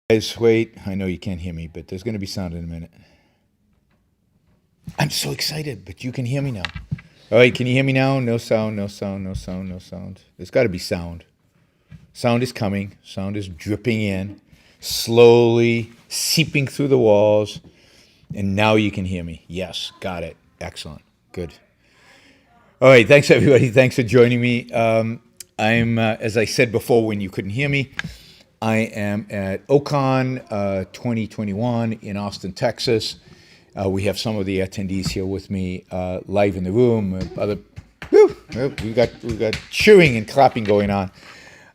Guys, wait. I know you can't hear me, but there's going to be sound in a minute. I'm so excited, but you can hear me now. All right, can you hear me now? No sound, no sound, no sound, no sound. There's got to be sound. Sound is coming. Sound is dripping in, slowly seeping through the walls. And now you can hear me. Yes, got it. Excellent. Good. All right, thanks, everybody. Thanks for joining me. I'm, as I said before when you couldn't hear me, I am at OCON 2021 in Austin, Texas. We have some of the attendees here with me live in the room. We got cheering and clapping going on.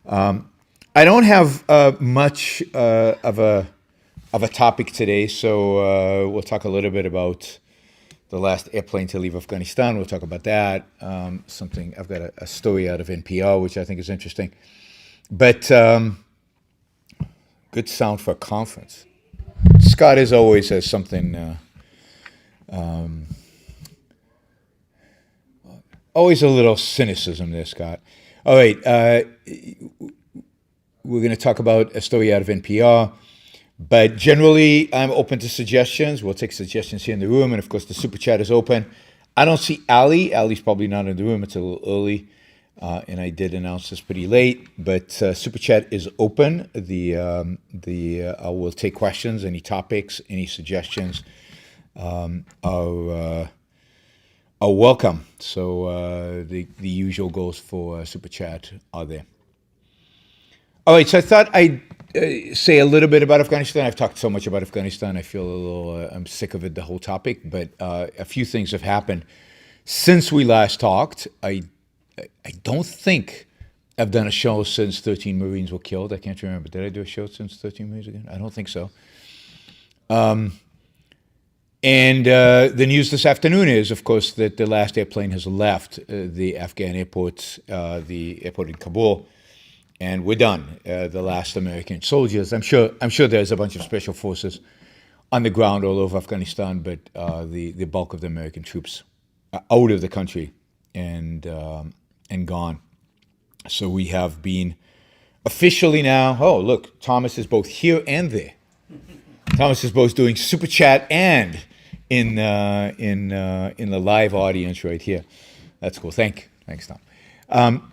I don't have much of a topic today, so we'll talk a little bit about the last airplane to leave Afghanistan. We'll talk about that. I've got a story out of NPR, which I think is interesting. But good sound for a conference. Scott, as always, has something, always a little cynicism there, Scott. All right, we're going to talk about a story out of NPR, but generally I'm open to suggestions. We'll take suggestions here in the room, and of course the super chat is open. I don't see Ali. Ali's probably not in the room. It's a little early. And I did announce this pretty late, but super chat is open. I will take questions, any topics, any suggestions are welcome. So the usual goals for super chat are there. All right, so I thought I'd say a little bit about Afghanistan. I've talked so much about Afghanistan. I feel a little, I'm sick of it, the whole topic. But a few things have happened since we last talked. I don't think I've done a show since 13 Marines were killed. I can't remember. Did I do a show since 13 Marines again? I don't think so. And the news this afternoon is, of course, that the last airplane has left the Afghan airport, the airport in Kabul, and we're done. The last American soldiers. I'm sure there's a bunch of special forces on the ground all over Afghanistan, but the bulk of the American troops are out of the country and gone. So we have been officially now. Oh, look, Thomas is both here and there. Thomas is both doing super chat and in the live audience right here. That's cool. Thanks, Tom.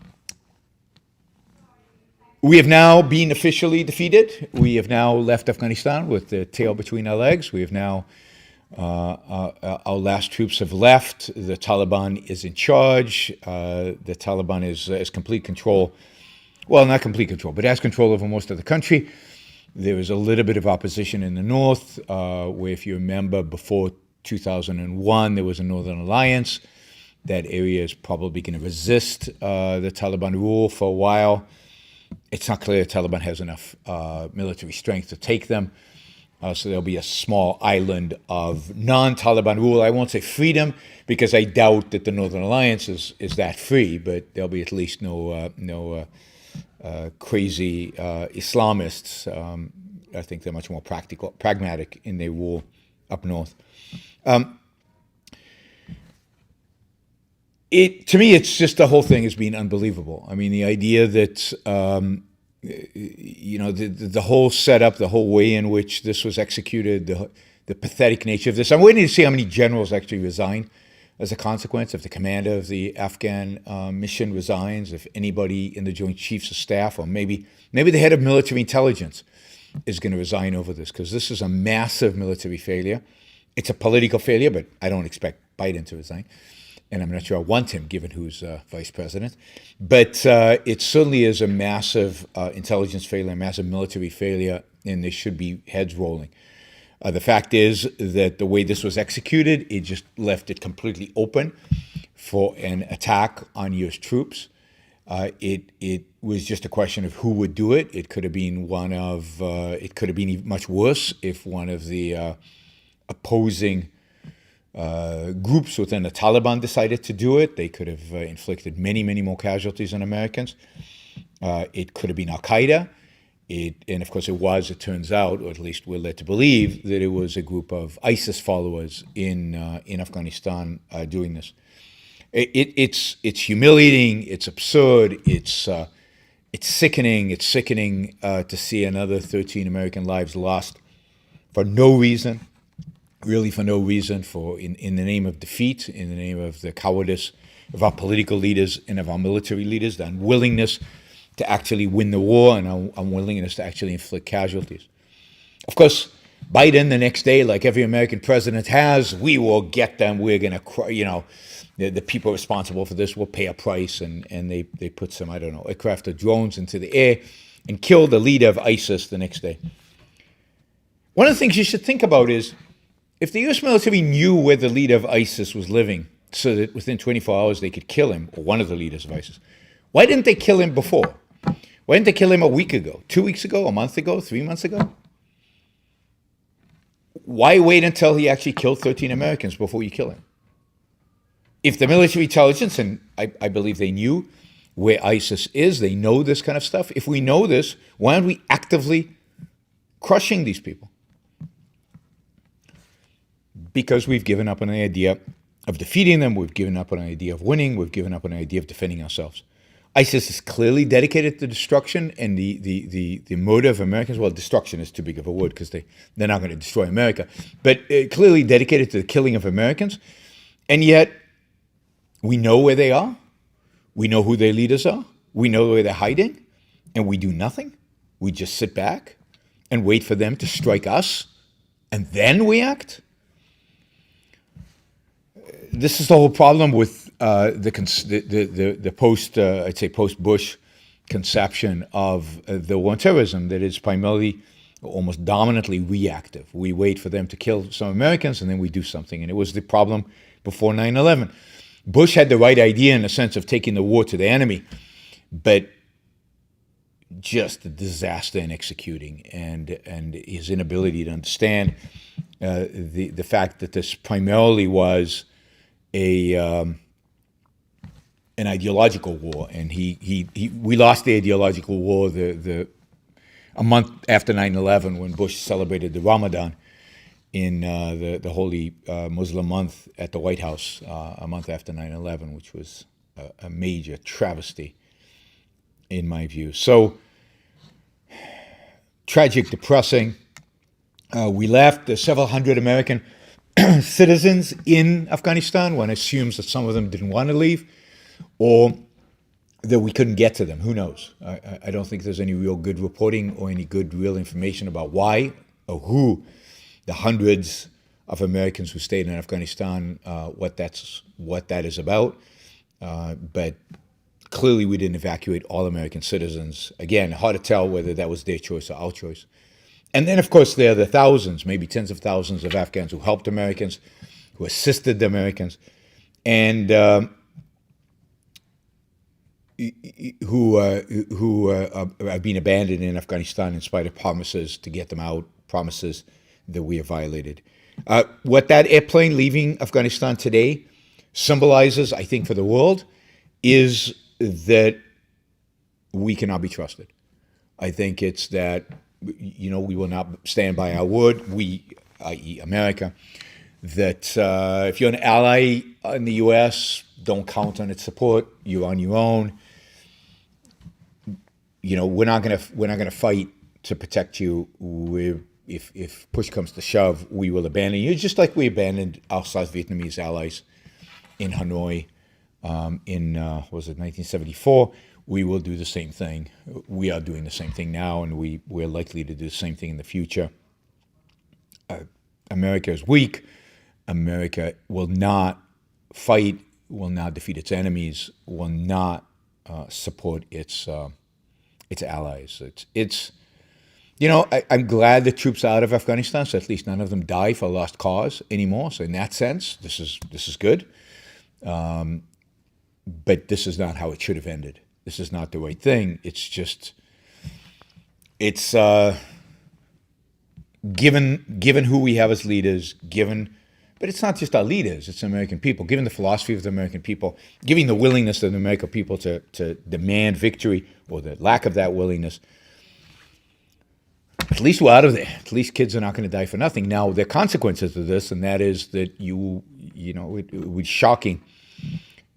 We have now been officially defeated. We have now left Afghanistan with the tail between our legs. We have now. Our last troops have left. The Taliban is in charge. The Taliban has complete control. Well, not complete control, but has control over most of the country. There is a little bit of opposition in the north, where, if you remember, before 2001, there was a Northern Alliance. That area is probably going to resist the Taliban rule for a while. It's not clear the Taliban has enough military strength to take them. So there'll be a small island of non-Taliban rule. I won't say freedom, because I doubt that the Northern Alliance is that free, but there'll be at least no crazy Islamists. I think they're much more pragmatic in their rule up north. To me, it's just the whole thing has been unbelievable. I mean, the idea that the whole setup, the whole way in which this was executed, the pathetic nature of this. I'm waiting to see how many generals actually resign as a consequence. If the commander of the Afghan mission resigns, if anybody in the Joint Chiefs of Staff, or maybe the head of military intelligence is going to resign over this, because this is a massive military failure. It's a political failure, but I don't expect Biden to resign. And I'm not sure I want him, given who's vice president. But it certainly is a massive intelligence failure, a massive military failure, and there should be heads rolling. The fact is that the way this was executed, it just left it completely open for an attack on U.S. troops. It was just a question of who would do it. It could have been it could have been much worse if one of the opposing groups within the Taliban decided to do it. They could have inflicted many, many more casualties on Americans. It could have been Al-Qaeda. And of course it turns out, or at least we're led to believe, that it was a group of ISIS followers in Afghanistan doing this. It's humiliating, it's absurd, it's It's sickening. It's sickening to see another 13 American lives lost for no reason, really for no reason, in the name of defeat, in the name of the cowardice of our political leaders and of our military leaders, the unwillingness to actually win the war and our unwillingness to actually inflict casualties. Of course, Biden the next day, like every American president has, we will get them. We're going to, the people responsible for this will pay a price. And they put some, I don't know, aircraft or drones into the air and killed the leader of ISIS the next day. One of the things you should think about is if the U.S. military knew where the leader of ISIS was living so that within 24 hours they could kill him, or one of the leaders of ISIS, why didn't they kill him before? Why didn't they kill him a week ago, 2 weeks ago, a month ago, 3 months ago? Why wait until he actually killed 13 Americans before you kill him? If the military intelligence, and I believe they knew where ISIS is, they know this kind of stuff. If we know this, why aren't we actively crushing these people? Because we've given up on the idea of defeating them, we've given up on the idea of winning, we've given up on the idea of defending ourselves. ISIS is clearly dedicated to destruction and the murder of Americans. Well, destruction is too big of a word because they're not going to destroy America, but clearly dedicated to the killing of Americans. And yet, we know where they are. We know who their leaders are. We know where they're hiding, and we do nothing. We just sit back and wait for them to strike us, and then we act. This is the whole problem with the post-Bush conception of the war on terrorism, that is primarily, almost dominantly reactive. We wait for them to kill some Americans and then we do something. And it was the problem before 9/11. Bush had the right idea in the sense of taking the war to the enemy, but just a disaster in executing, and his inability to understand the fact that this primarily was an ideological war, and we lost the ideological war a month after 9/11 when Bush celebrated the Ramadan in the holy Muslim month at the White House a month after 9/11, which was a major travesty in my view. So tragic, depressing. We left. There's several hundred American citizens in Afghanistan. One assumes that some of them didn't want to leave, or that we couldn't get to them. Who knows? I don't think there's any real good reporting or any good real information about why or who the hundreds of Americans who stayed in Afghanistan, what that is about. But clearly we didn't evacuate all American citizens. Again, hard to tell whether that was their choice or our choice. And then, of course, there are the thousands, maybe tens of thousands of Afghans who helped Americans, who assisted the Americans, and who are being abandoned in Afghanistan in spite of promises to get them out, promises that we have violated. What that airplane leaving Afghanistan today symbolizes, I think, for the world, is that we cannot be trusted. I think it's that, we will not stand by our word, we, i.e. America, that if you're an ally in the U.S., don't count on its support. You're on your own. We're not gonna fight to protect you. If push comes to shove, we will abandon you, just like we abandoned our South Vietnamese allies in Hanoi in 1974. We will do the same thing. We are doing the same thing now, and we're likely to do the same thing in the future. America is weak. America will not fight, will not defeat its enemies, will not support its allies. I'm glad the troops are out of Afghanistan, so at least none of them die for a lost cause anymore. So in that sense, this is good. But this is not how it should have ended. This is not the right thing. Given who we have as leaders, but it's not just our leaders, it's the American people, given the philosophy of the American people, given the willingness of the American people to demand victory, or the lack of that willingness, at least we're out of there. At least kids are not going to die for nothing. Now, there are consequences of this, and that is that it would be shocking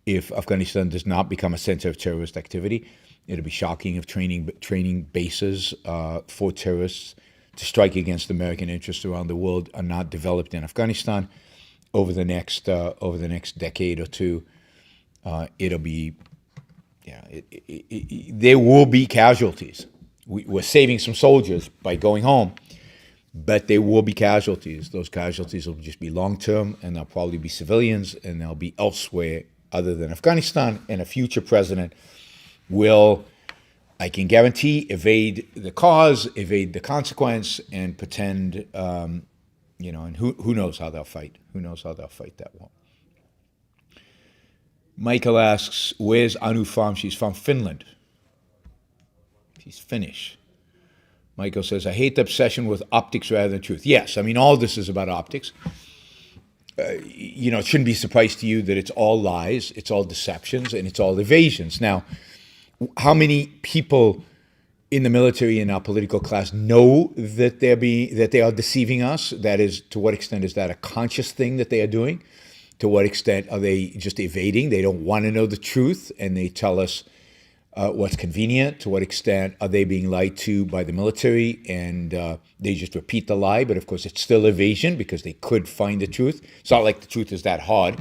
if Afghanistan does not become a center of terrorist activity. It'll be shocking if training bases for terrorists to strike against American interests around the world are not developed in Afghanistan over the next decade or two. It'll be, there will be casualties. We're saving some soldiers by going home, but there will be casualties. Those casualties will just be long-term, and they'll probably be civilians, and they'll be elsewhere other than Afghanistan. And a future president will, I can guarantee, evade the cause, evade the consequence, and pretend, and who knows how they'll fight. Who knows how they'll fight that war. Michael asks, where's Anu from? She's from Finland. She's Finnish. Michael says, I hate the obsession with optics rather than truth. Yes, I mean, all this is about optics. It shouldn't be a surprise to you that it's all lies, it's all deceptions, and it's all evasions. Now, how many people in the military and our political class know that they are deceiving us? That is, to what extent is that a conscious thing that they are doing? To what extent are they just evading? They don't want to know the truth, and they tell us what's convenient. To what extent are they being lied to by the military, and they just repeat the lie? But of course, it's still evasion because they could find the truth. It's not like the truth is that hard.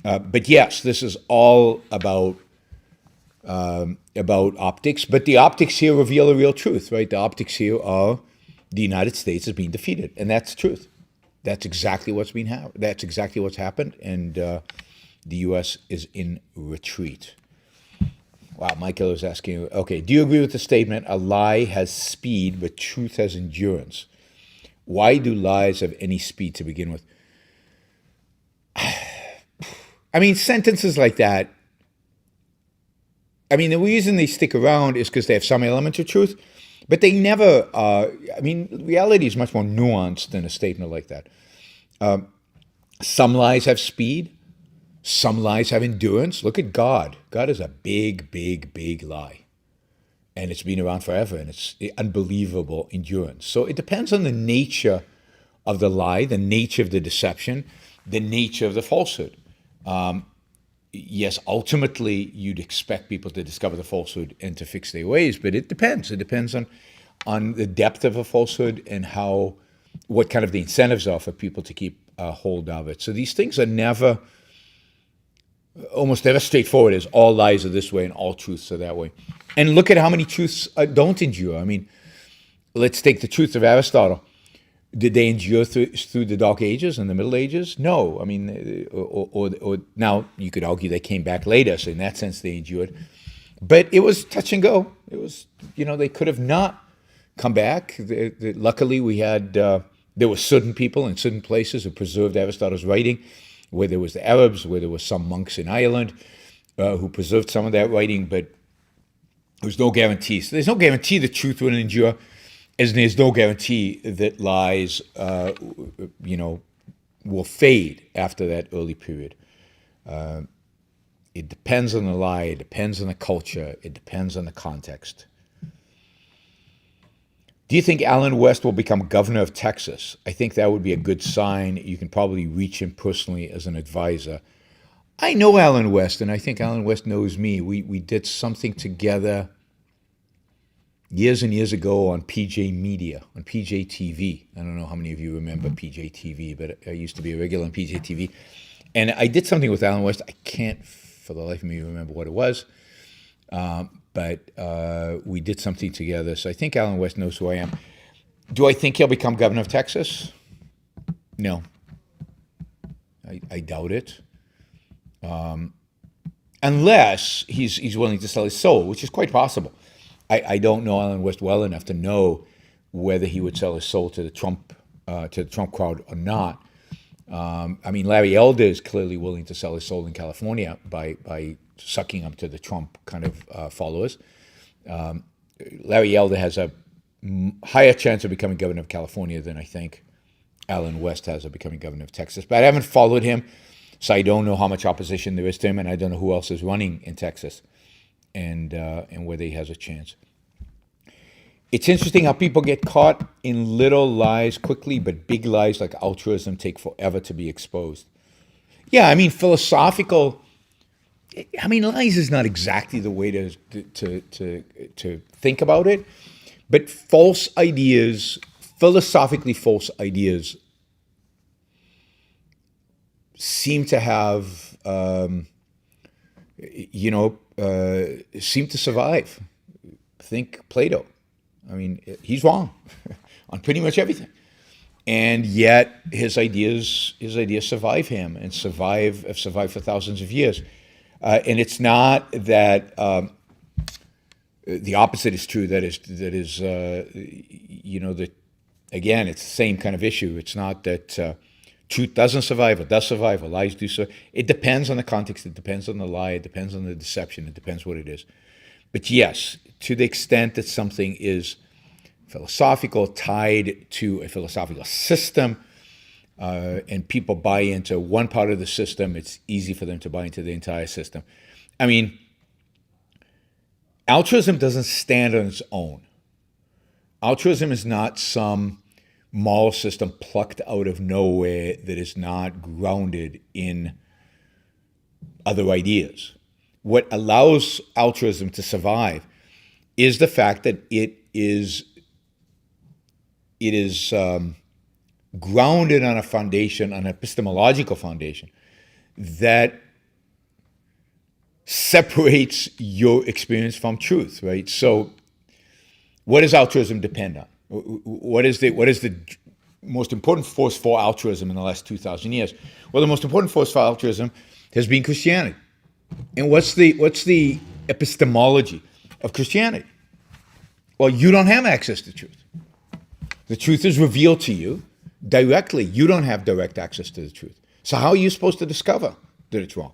But yes, this is all about optics. But the optics here reveal the real truth, right? The optics here are the United States is being defeated, and that's the truth. That's exactly what's That's exactly what's happened, and the U.S. is in retreat. Wow, Michael is asking, okay, do you agree with the statement, a lie has speed, but truth has endurance? Why do lies have any speed to begin with? I mean, sentences like that, I mean, the reason they stick around is because they have some element of truth, but they never, reality is much more nuanced than a statement like that. Some lies have speed. Some lies have endurance. Look at God. God is a big, big, big lie. And it's been around forever, and it's unbelievable endurance. So it depends on the nature of the lie, the nature of the deception, the nature of the falsehood. Yes, ultimately, you'd expect people to discover the falsehood and to fix their ways, but it depends. It depends on the depth of a falsehood and what kind of the incentives are for people to keep hold of it. So these things are almost never straightforward as all lies are this way and all truths are that way. And look at how many truths don't endure. I mean, let's take the truth of Aristotle. Did they endure through the Dark Ages and the Middle Ages? No. I mean, or now you could argue they came back later, so in that sense they endured. But it was touch and go. It was, they could have not come back. Luckily, we had, there were certain people in certain places who preserved Aristotle's writing, where there was the Arabs, where there were some monks in Ireland who preserved some of that writing, but there was no guarantee. So there's no guarantee the truth will endure, as there's no guarantee that lies, will fade after that early period. It depends on the lie, it depends on the culture, it depends on the context. Do you think Alan West will become governor of Texas? I think that would be a good sign. You can probably reach him personally as an advisor. I know Alan West, and I think Alan West knows me. We did something together years and years ago on PJ Media, on PJ TV. I don't know how many of you remember PJ TV, but I used to be a regular on PJ TV. And I did something with Alan West. I can't for the life of me remember what it was. But we did something together. So I think Alan West knows who I am. Do I think he'll become governor of Texas? No. I doubt it. Unless he's willing to sell his soul, which is quite possible. I don't know Alan West well enough to know whether he would sell his soul to the Trump crowd or not. Larry Elder is clearly willing to sell his soul in California by sucking up to the Trump kind of followers. Larry Elder has a higher chance of becoming governor of California than I think Alan West has of becoming governor of Texas. But I haven't followed him, so I don't know how much opposition there is to him, and I don't know who else is running in Texas and whether he has a chance. It's interesting how people get caught in little lies quickly, but big lies like altruism take forever to be exposed. Yeah, philosophical I mean, lies is not exactly the way to think about it, but false ideas, philosophically false ideas, seem to have, seem to survive. Think Plato. I mean, he's wrong on pretty much everything. And yet his ideas survive him and have survived for thousands of years. And it's not that the opposite is true. Again, it's the same kind of issue. It's not that truth doesn't survive or does survive or lies do so. It depends on the context. It depends on the lie. It depends on the deception. It depends what it is. But yes, to the extent that something is philosophical, tied to a philosophical system, and people buy into one part of the system, it's easy for them to buy into the entire system. I mean, altruism doesn't stand on its own. Altruism is not some moral system plucked out of nowhere that is not grounded in other ideas. What allows altruism to survive is the fact that it is grounded on a foundation, an epistemological foundation, that separates your experience from truth, right? So what does altruism depend on? What is the most important force for altruism in the last 2,000 years? Well, the most important force for altruism has been Christianity. And what's the epistemology of Christianity? Well, you don't have access to truth. The truth is revealed to you directly. You don't have direct access to the truth. So how are you supposed to discover that it's wrong?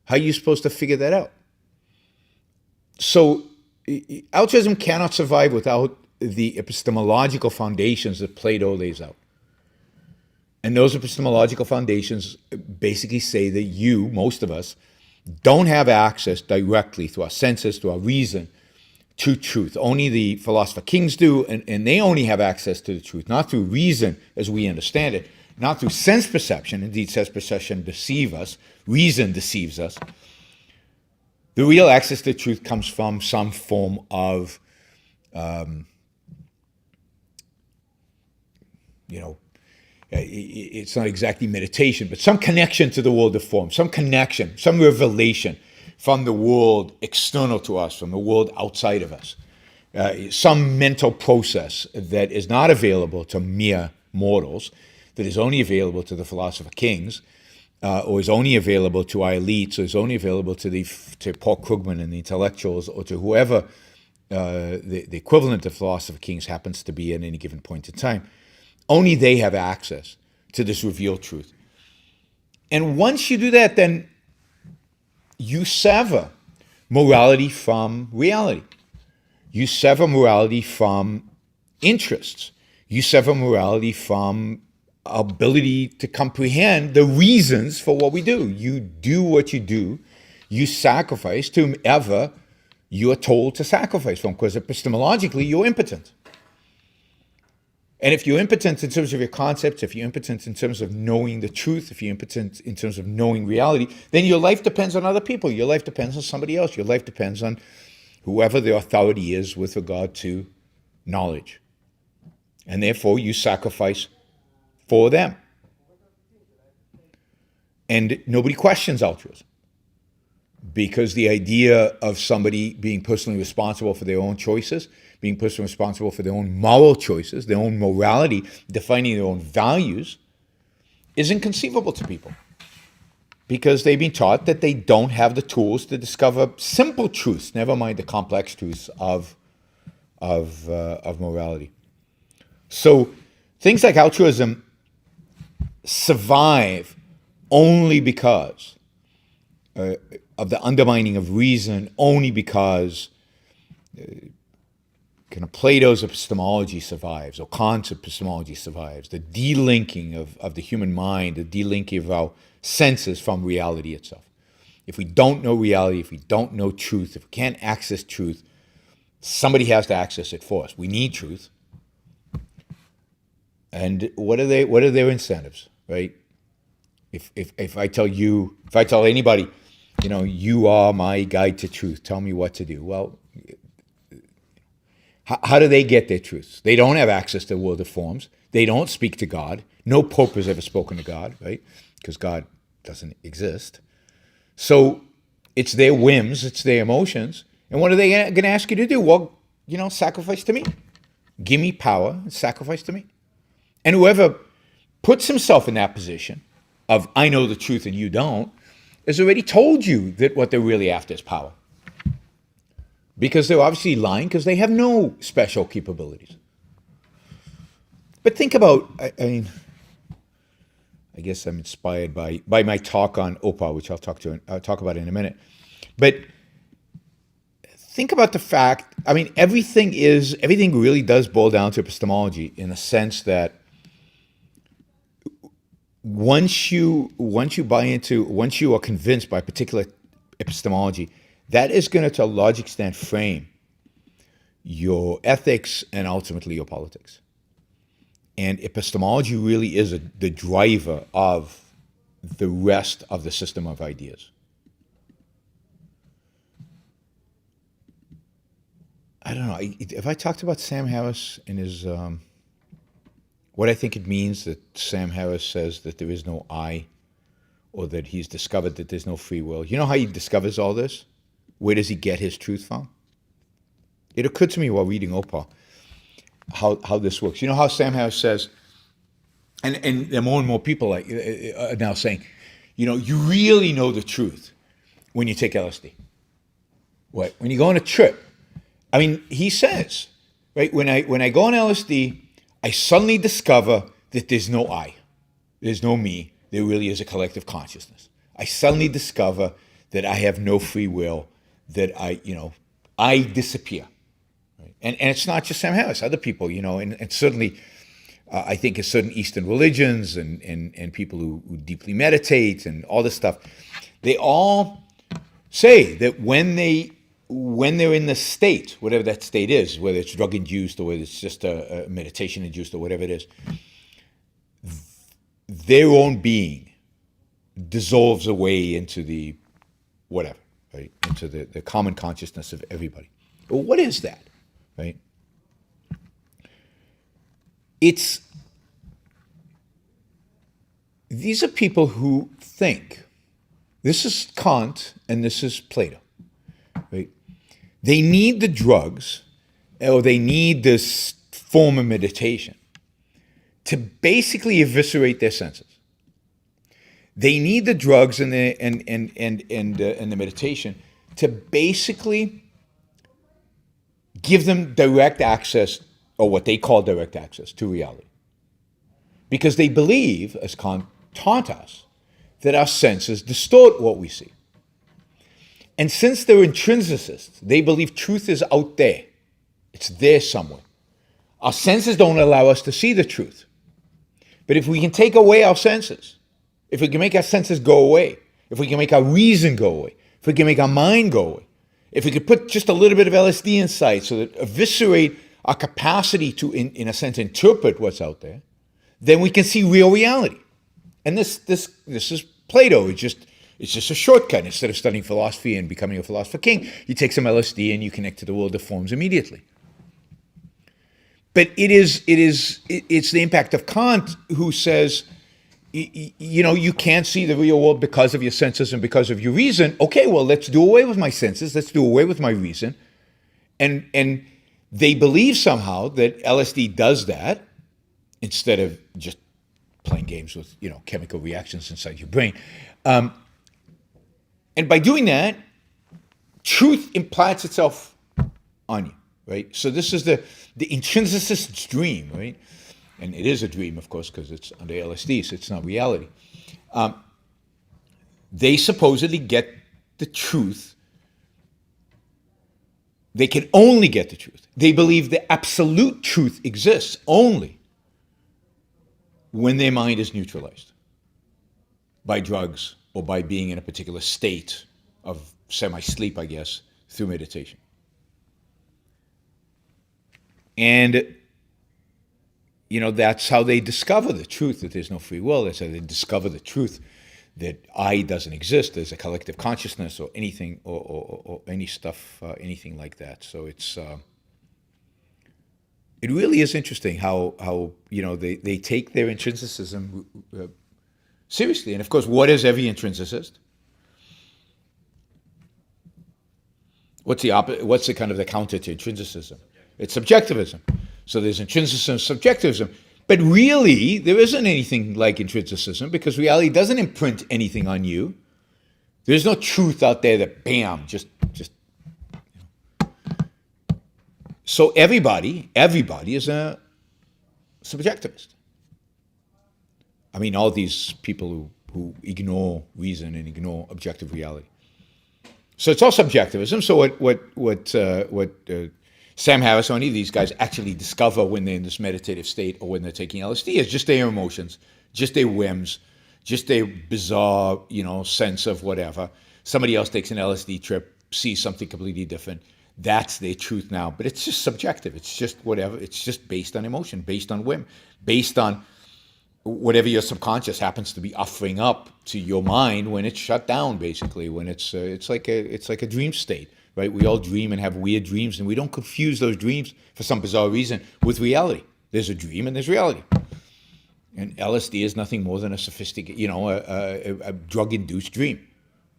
How are you supposed to figure that out? So altruism cannot survive without the epistemological foundations that Plato lays out. And those epistemological foundations basically say that you, most of us, don't have access directly through our senses, through our reason, to truth. Only the philosopher kings do, and they only have access to the truth, not through reason as we understand it, not through sense perception. Indeed, sense perception deceives us. Reason deceives us. The real access to truth comes from some form of, it's not exactly meditation, but some connection to the world of form, some connection, some revelation from the world external to us, from the world outside of us. Some mental process that is not available to mere mortals, that is only available to the philosopher kings, or is only available to our elites, or is only available to Paul Krugman and the intellectuals, or to whoever the equivalent of philosopher kings happens to be at any given point in time. Only they have access to this revealed truth. And once you do that, then you sever morality from reality. You sever morality from interests. You sever morality from ability to comprehend the reasons for what we do. You do what you do. You sacrifice to whomever you are told to sacrifice from, because epistemologically you're impotent. And if you're impotent in terms of your concepts, if you're impotent in terms of knowing the truth, if you're impotent in terms of knowing reality, then your life depends on other people. Your life depends on somebody else. Your life depends on whoever the authority is with regard to knowledge. And therefore, you sacrifice for them. And nobody questions altruism, because the idea of somebody being personally responsible for their own choices, being personally responsible for their own moral choices, their own morality, defining their own values, is inconceivable to people, because they've been taught that they don't have the tools to discover simple truths, never mind the complex truths of morality. So things like altruism survive only because of the undermining of reason, only because kind of Plato's epistemology survives, or Kant's epistemology survives, the delinking of the human mind, the delinking of our senses from reality itself. If we don't know reality, if we don't know truth, if we can't access truth, somebody has to access it for us. We need truth. And what are their incentives, right? If I tell anybody, You are my guide to truth. Tell me what to do. Well, how do they get their truths? They don't have access to the world of forms. They don't speak to God. No pope has ever spoken to God, right? Because God doesn't exist. So it's their whims, it's their emotions. And what are they going to ask you to do? Well, sacrifice to me. Give me power and sacrifice to me. And whoever puts himself in that position of I know the truth and you don't, has already told you that what they're really after is power. Because they're obviously lying because they have no special capabilities. But think about, I guess I'm inspired by my talk on OPA, which I'll talk about in a minute. But think about the fact, everything really does boil down to epistemology in the sense that once you are convinced by a particular epistemology, that is going to a large extent frame your ethics and ultimately your politics. And epistemology really is the driver of the rest of the system of ideas. I don't know. If I talked about Sam Harris and his, what I think it means that Sam Harris says that there is no I, or that he's discovered that there's no free will. You know how he discovers all this? Where does he get his truth from? It occurred to me while reading Opal how this works. You know how Sam Harris says, and more and more people are now saying, you really know the truth when you take LSD. What? When you go on a trip. He says, right, when I go on LSD, I suddenly discover that there's no I. There's no me. There really is a collective consciousness. I suddenly discover that I have no free will, that I disappear. Right? And it's not just Sam Harris, other people, and certainly I think in certain Eastern religions and people who deeply meditate and all this stuff, they all say that when they're in the state, whatever that state is, whether it's drug-induced or whether it's just a meditation-induced or whatever it is, their own being dissolves away into the whatever, right? Into the common consciousness of everybody. Well, what is that, right? These are people who think. This is Kant and this is Plato, right? They need the drugs, or they need this form of meditation to basically eviscerate their senses. They need the drugs and the meditation to basically give them direct access, or what they call direct access, to reality. Because they believe, as Kant taught us, that our senses distort what we see. And since they're intrinsicists, they believe truth is out there. It's there somewhere. Our senses don't allow us to see the truth. But if we can take away our senses, if we can make our senses go away, if we can make our reason go away, if we can make our mind go away, if we could put just a little bit of LSD inside so that eviscerate our capacity to, in a sense, interpret what's out there, then we can see real reality. And this is Plato. It's just a shortcut. Instead of studying philosophy and becoming a philosopher king, you take some LSD and you connect to the world of forms immediately. But it's the impact of Kant, who says, you can't see the real world because of your senses and because of your reason. Okay, well, let's do away with my senses. Let's do away with my reason. And they believe somehow that LSD does that instead of just playing games with, chemical reactions inside your brain. And by doing that, truth implants itself on you, right? So this is the intrinsicist's dream, right? And it is a dream, of course, because it's under LSD, so it's not reality. They supposedly get the truth. They can only get the truth. They believe the absolute truth exists only when their mind is neutralized by drugs or by being in a particular state of semi-sleep, I guess, through meditation. And that's how they discover the truth, that there's no free will. That's how they discover the truth, that I doesn't exist. There's a collective consciousness or anything or any stuff, anything like that. So it really is interesting how they take their intrinsicism seriously. And of course, what is every intrinsicist? What's the kind of the counter to intrinsicism? It's subjectivism. So there's intrinsicism, subjectivism. But really, there isn't anything like intrinsicism because reality doesn't imprint anything on you. There's no truth out there that, bam, just. So everybody is a subjectivist. I mean, all these people who ignore reason and ignore objective reality. So it's all subjectivism. So what Sam Harris or any of these guys actually discover when they're in this meditative state or when they're taking LSD is just their emotions, just their whims, just their bizarre, sense of whatever. Somebody else takes an LSD trip, sees something completely different. That's their truth now. But it's just subjective. It's just whatever. It's just based on emotion, based on whim, based on whatever your subconscious happens to be offering up to your mind when it's shut down, basically, when it's like a dream state, right? We all dream and have weird dreams, and we don't confuse those dreams for some bizarre reason with reality. There's a dream and there's reality. And LSD is nothing more than a sophisticated, a drug-induced dream,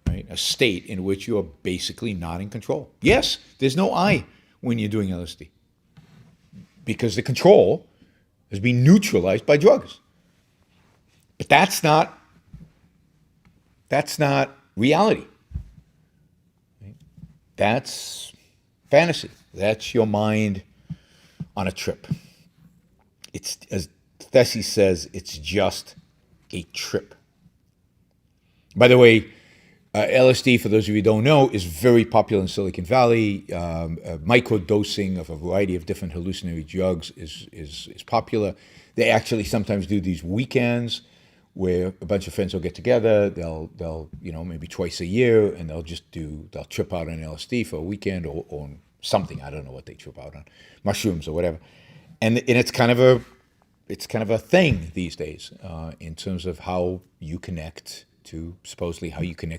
right? A state in which you are basically not in control. Yes, there's no I when you're doing LSD because the control has been neutralized by drugs. But that's not reality. Right? That's fantasy. That's your mind on a trip. It's, as Thessie says, it's just a trip. By the way, LSD, for those of you who don't know, is very popular in Silicon Valley. Microdosing of a variety of different hallucinatory drugs is popular. They actually sometimes do these weekends where a bunch of friends will get together. They'll maybe twice a year, and they'll trip out on LSD for a weekend or something. I don't know what they trip out on, mushrooms or whatever. And it's kind of a thing these days in terms of how you connect to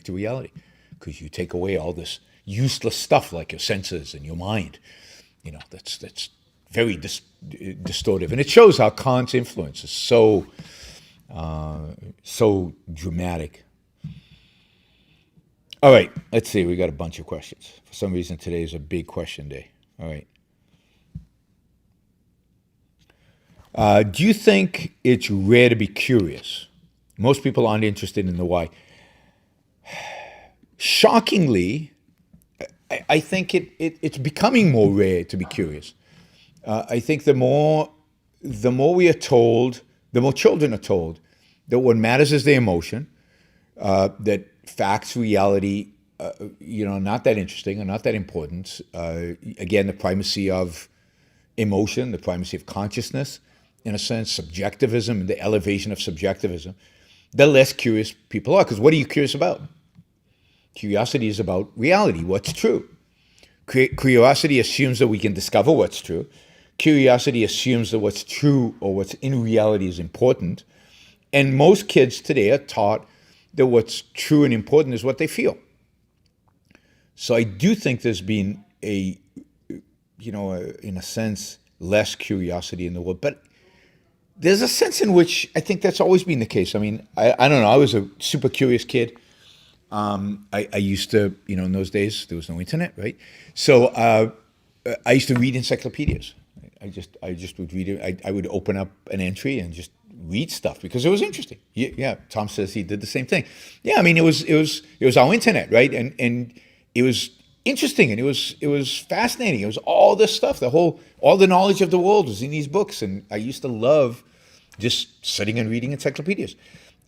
reality, because you take away all this useless stuff like your senses and your mind. That's very distortive, and it shows how Kant's influence is so dramatic. All right, let's see. We got a bunch of questions. For some reason, today is a big question day. All right. Do you think it's rare to be curious? Most people aren't interested in the why. Shockingly, I think it's becoming more rare to be curious. I think the more we are told, the more children are told that what matters is the emotion, that facts, reality, not that interesting or not that important. Again, the primacy of emotion, the primacy of consciousness, in a sense, subjectivism, the elevation of subjectivism, the less curious people are. Because what are you curious about? Curiosity is about reality, what's true. Curiosity assumes that we can discover what's true. Curiosity assumes that what's true or what's in reality is important. And most kids today are taught that what's true and important is what they feel. So I do think there's been in a sense, less curiosity in the world. But there's a sense in which I think that's always been the case. I mean, I don't know. I was a super curious kid. I used to, in those days, there was no internet, right? So I used to read encyclopedias. I just would read it. I would open up an entry and just read stuff because it was interesting. Yeah, Tom says he did the same thing. Yeah, I mean, it was our internet, right? And it was interesting and it was fascinating. It was all this stuff. All the knowledge of the world was in these books, and I used to love just sitting and reading encyclopedias.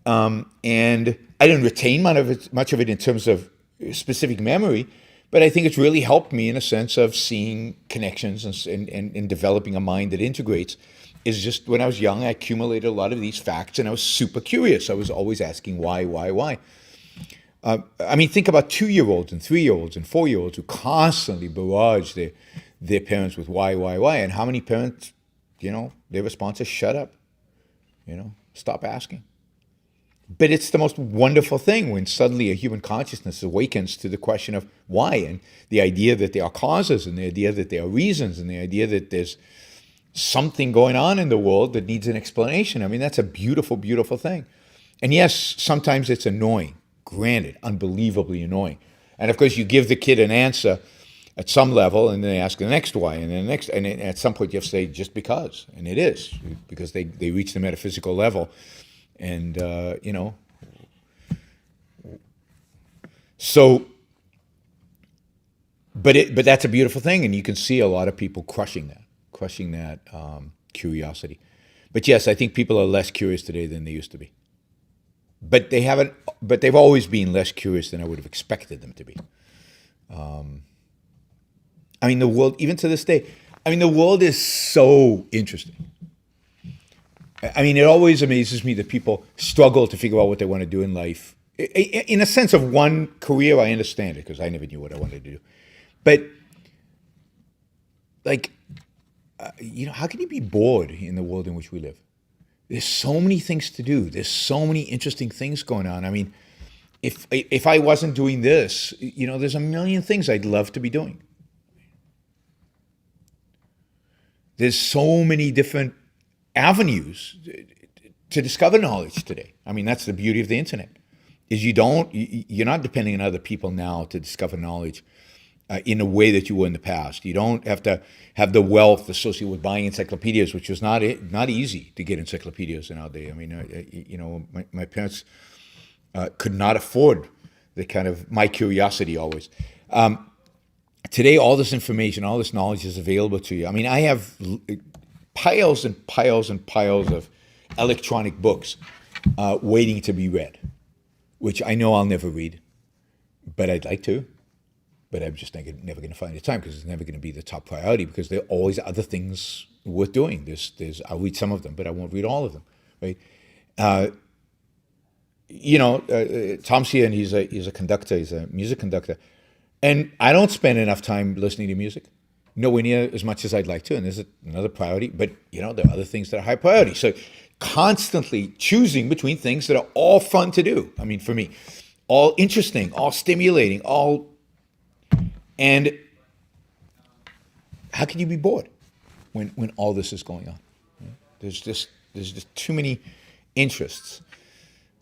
And I didn't retain much of it in terms of specific memory, but I think it's really helped me in a sense of seeing connections and developing a mind that integrates. Is just when I was young, I accumulated a lot of these facts, and I was super curious. I was always asking why. I mean, think about 2-year-olds and 3-year-olds and 4-year-olds who constantly barrage their parents with why, and how many parents, their response is shut up, stop asking. But it's the most wonderful thing when suddenly a human consciousness awakens to the question of why, and the idea that there are causes, and the idea that there are reasons, and the idea that there's something going on in the world that needs an explanation. I mean, that's a beautiful, beautiful thing. And yes, sometimes it's annoying, granted, unbelievably annoying. And of course, you give the kid an answer at some level, and then they ask the next why, and then the next, and at some point you have to say just because, and it is, because they reach the metaphysical level. And, so, but that's a beautiful thing, and you can see a lot of people crushing that curiosity. But yes, I think people are less curious today than they used to be. But they've always been less curious than I would have expected them to be. I mean, the world, even to this day, I mean, the world is so interesting. I mean, it always amazes me that people struggle to figure out what they want to do in life. In a sense of one career, I understand it because I never knew what I wanted to do. But, like, how can you be bored in the world in which we live? There's so many things to do. There's so many interesting things going on. I mean, if I wasn't doing this, there's a million things I'd love to be doing. There's so many different avenues to discover knowledge today. I mean, that's the beauty of the internet, is you're not depending on other people now to discover knowledge in a way that you were in the past. You don't have to have the wealth associated with buying encyclopedias, which was not easy to get encyclopedias in our day. I mean, my parents could not afford the kind of my curiosity always. Today, all this information, all this knowledge is available to you. I mean, I have piles and piles and piles of electronic books waiting to be read, which I know I'll never read, but I'd like to. But I'm just never going to find the time because it's never going to be the top priority because there are always other things worth doing. I'll read some of them, but I won't read all of them, right? Tom's here and he's a conductor, he's a music conductor. And I don't spend enough time listening to music, nowhere near as much as I'd like to. And there's another priority, but there are other things that are high priority. So constantly choosing between things that are all fun to do. I mean, for me, all interesting, all stimulating, and how can you be bored when all this is going on? There's just too many interests.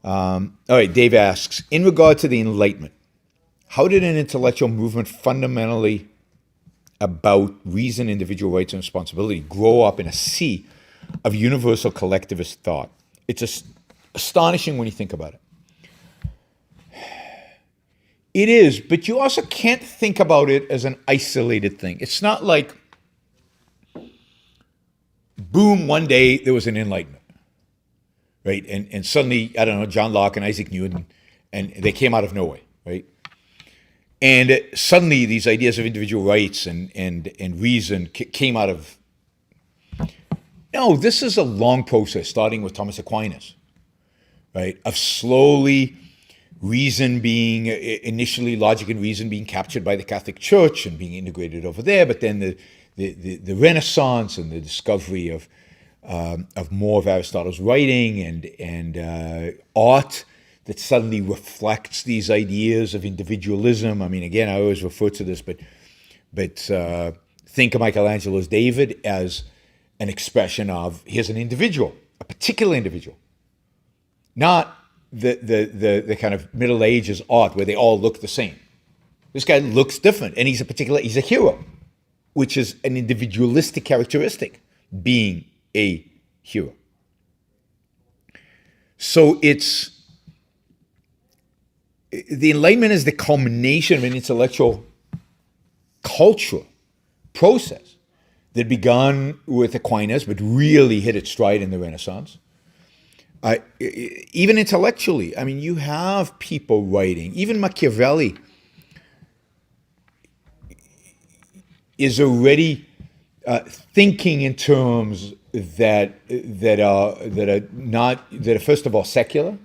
All right, Dave asks, in regard to the Enlightenment, how did an intellectual movement fundamentally about reason, individual rights, and responsibility grow up in a sea of universal collectivist thought? It's astonishing when you think about it. It is, but you also can't think about it as an isolated thing. It's not like, boom, one day there was an Enlightenment, right? And suddenly, I don't know, John Locke and Isaac Newton, and they came out of nowhere, right? And suddenly these ideas of individual rights and reason came out of... No, this is a long process, starting with Thomas Aquinas, right? Of slowly reason being, initially logic and reason being captured by the Catholic Church and being integrated over there, but then the Renaissance and the discovery of more of Aristotle's writing and art that suddenly reflects these ideas of individualism. I mean, again, I always refer to this, but think of Michelangelo's David as an expression of, here's an individual, a particular individual, not the kind of Middle Ages art where they all look the same. This guy looks different, and he's a hero, which is an individualistic characteristic, being a hero. So the Enlightenment is the culmination of an intellectual cultural process that began with Aquinas, but really hit its stride in the Renaissance. Even intellectually, I mean, you have people writing. Even Machiavelli is already thinking in terms that are first of all secular.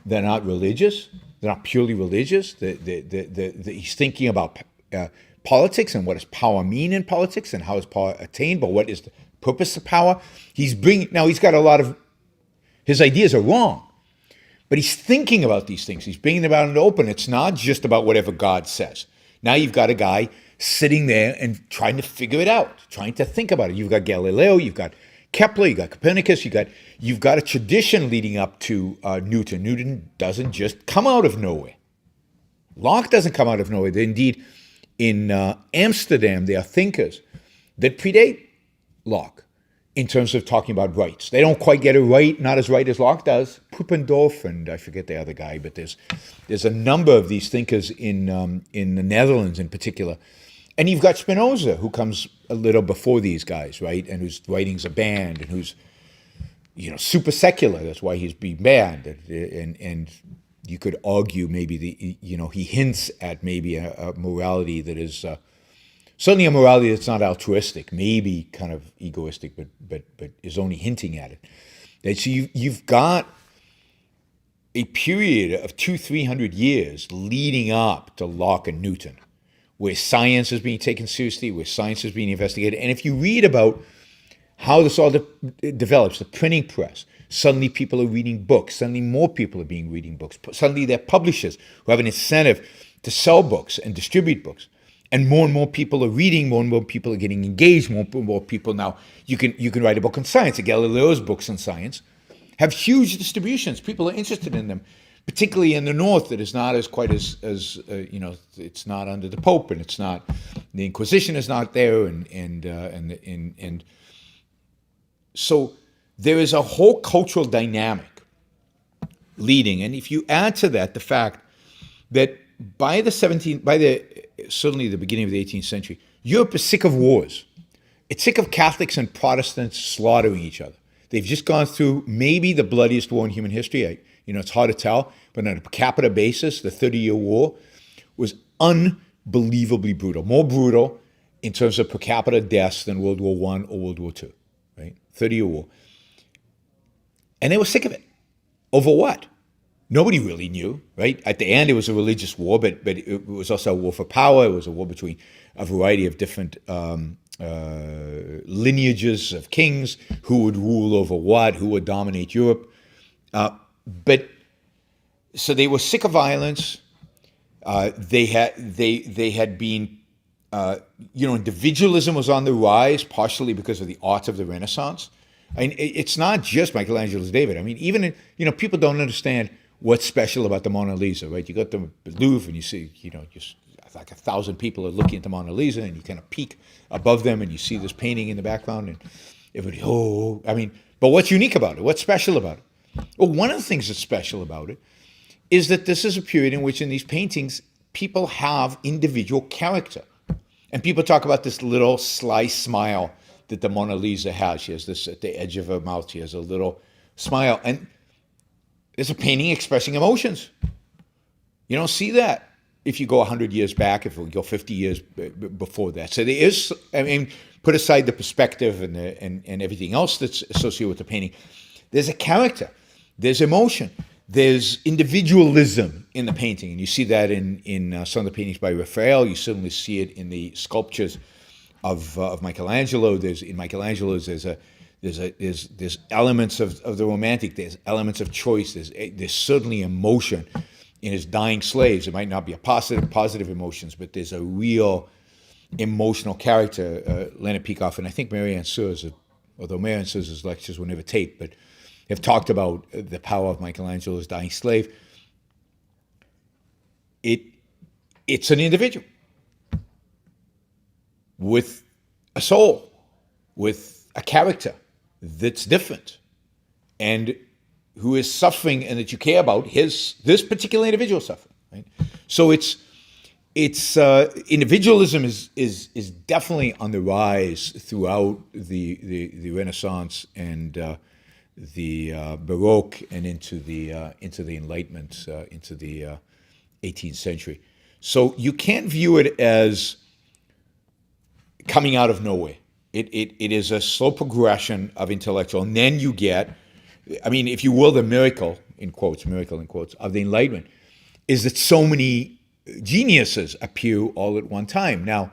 They're not religious. They're not purely religious. He's thinking about politics and what does power mean in politics and how is power attained, but what is the purpose of power? He's got a lot of, his ideas are wrong, But he's thinking about these things. He's bringing them out in the open. It's not just about whatever God says. Now you've got a guy sitting there and trying to figure it out, trying to think about it. You've got Galileo, you've got Kepler, you've got Copernicus, you've got a tradition leading up to Newton. Newton doesn't just come out of nowhere. Locke doesn't come out of nowhere. Indeed, in Amsterdam, there are thinkers that predate Locke in terms of talking about rights. They don't quite get it right, not as right as Locke does. Pupendorf and I forget the other guy, but there's a number of these thinkers in the Netherlands in particular. And you've got Spinoza, who comes a little before these guys, right? And whose writings are banned and who's, super secular. That's why he's being banned. And you could argue maybe he hints at maybe a morality that is certainly a morality that's not altruistic, maybe kind of egoistic, but is only hinting at it. And so you've got a period of 200-300 years leading up to Locke and Newton, where science is being taken seriously, where science is being investigated. And if you read about how this all develops, the printing press, suddenly people are reading books, suddenly more people are reading books, suddenly they're publishers who have an incentive to sell books and distribute books. And more people are reading, more and more people are getting engaged, more and more people now, you can write a book on science. Galileo's books on science have huge distributions. People are interested in them, particularly in the North, that is not as it's not under the Pope, and it's not, the Inquisition is not there, and so there is a whole cultural dynamic leading, and if you add to that the fact that by certainly the beginning of the 18th century, Europe is sick of wars. It's sick of Catholics and Protestants slaughtering each other. They've just gone through maybe the bloodiest war in human history. It's hard to tell, but on a per capita basis, the 30-Year War was unbelievably brutal, more brutal in terms of per capita deaths than World War I or World War II, right? 30-Year War. And they were sick of it. Over what? Nobody really knew, right? At the end, it was a religious war, but it was also a war for power. It was a war between a variety of different lineages of kings, who would rule over what, who would dominate Europe. So they were sick of violence. They had been, individualism was on the rise, partially because of the art of the Renaissance. I mean, it's not just Michelangelo's David. I mean, even people don't understand what's special about the Mona Lisa, right? You got the Louvre, and you see, just like 1,000 people are looking at the Mona Lisa, and you kind of peek above them, and you see this painting in the background, and everybody, but what's unique about it? What's special about it? Well, one of the things that's special about it is that this is a period in which, in these paintings, people have individual character. And people talk about this little sly smile that the Mona Lisa has. She has this at the edge of her mouth. She has a little smile. And it's a painting expressing emotions. You don't see that if you go 100 years back, if we go 50 years before that. So there is, put aside the perspective and everything else that's associated with the painting, there's a character, there's emotion, there's individualism in the painting. And you see that in some of the paintings by Raphael. You certainly see it in the sculptures of Michelangelo. In Michelangelo's, there's elements of the romantic, there's elements of choice, there's certainly emotion in his dying slaves. It might not be a positive emotions, but there's a real emotional character. Leonard Peikoff and I think Marianne Sears, although Marianne Sears' lectures were never taped, but have talked about the power of Michelangelo's dying slave. It's an individual with a soul, with a character that's different, and who is suffering, and that you care about this particular individual suffering. Right? So it's individualism is definitely on the rise throughout the Renaissance and the Baroque and into the Enlightenment, into the 18th century. So you can't view it as coming out of nowhere. It is a slow progression of intellectual, and then you get, if you will, the miracle in quotes of the Enlightenment is that so many geniuses appear all at one time. Now,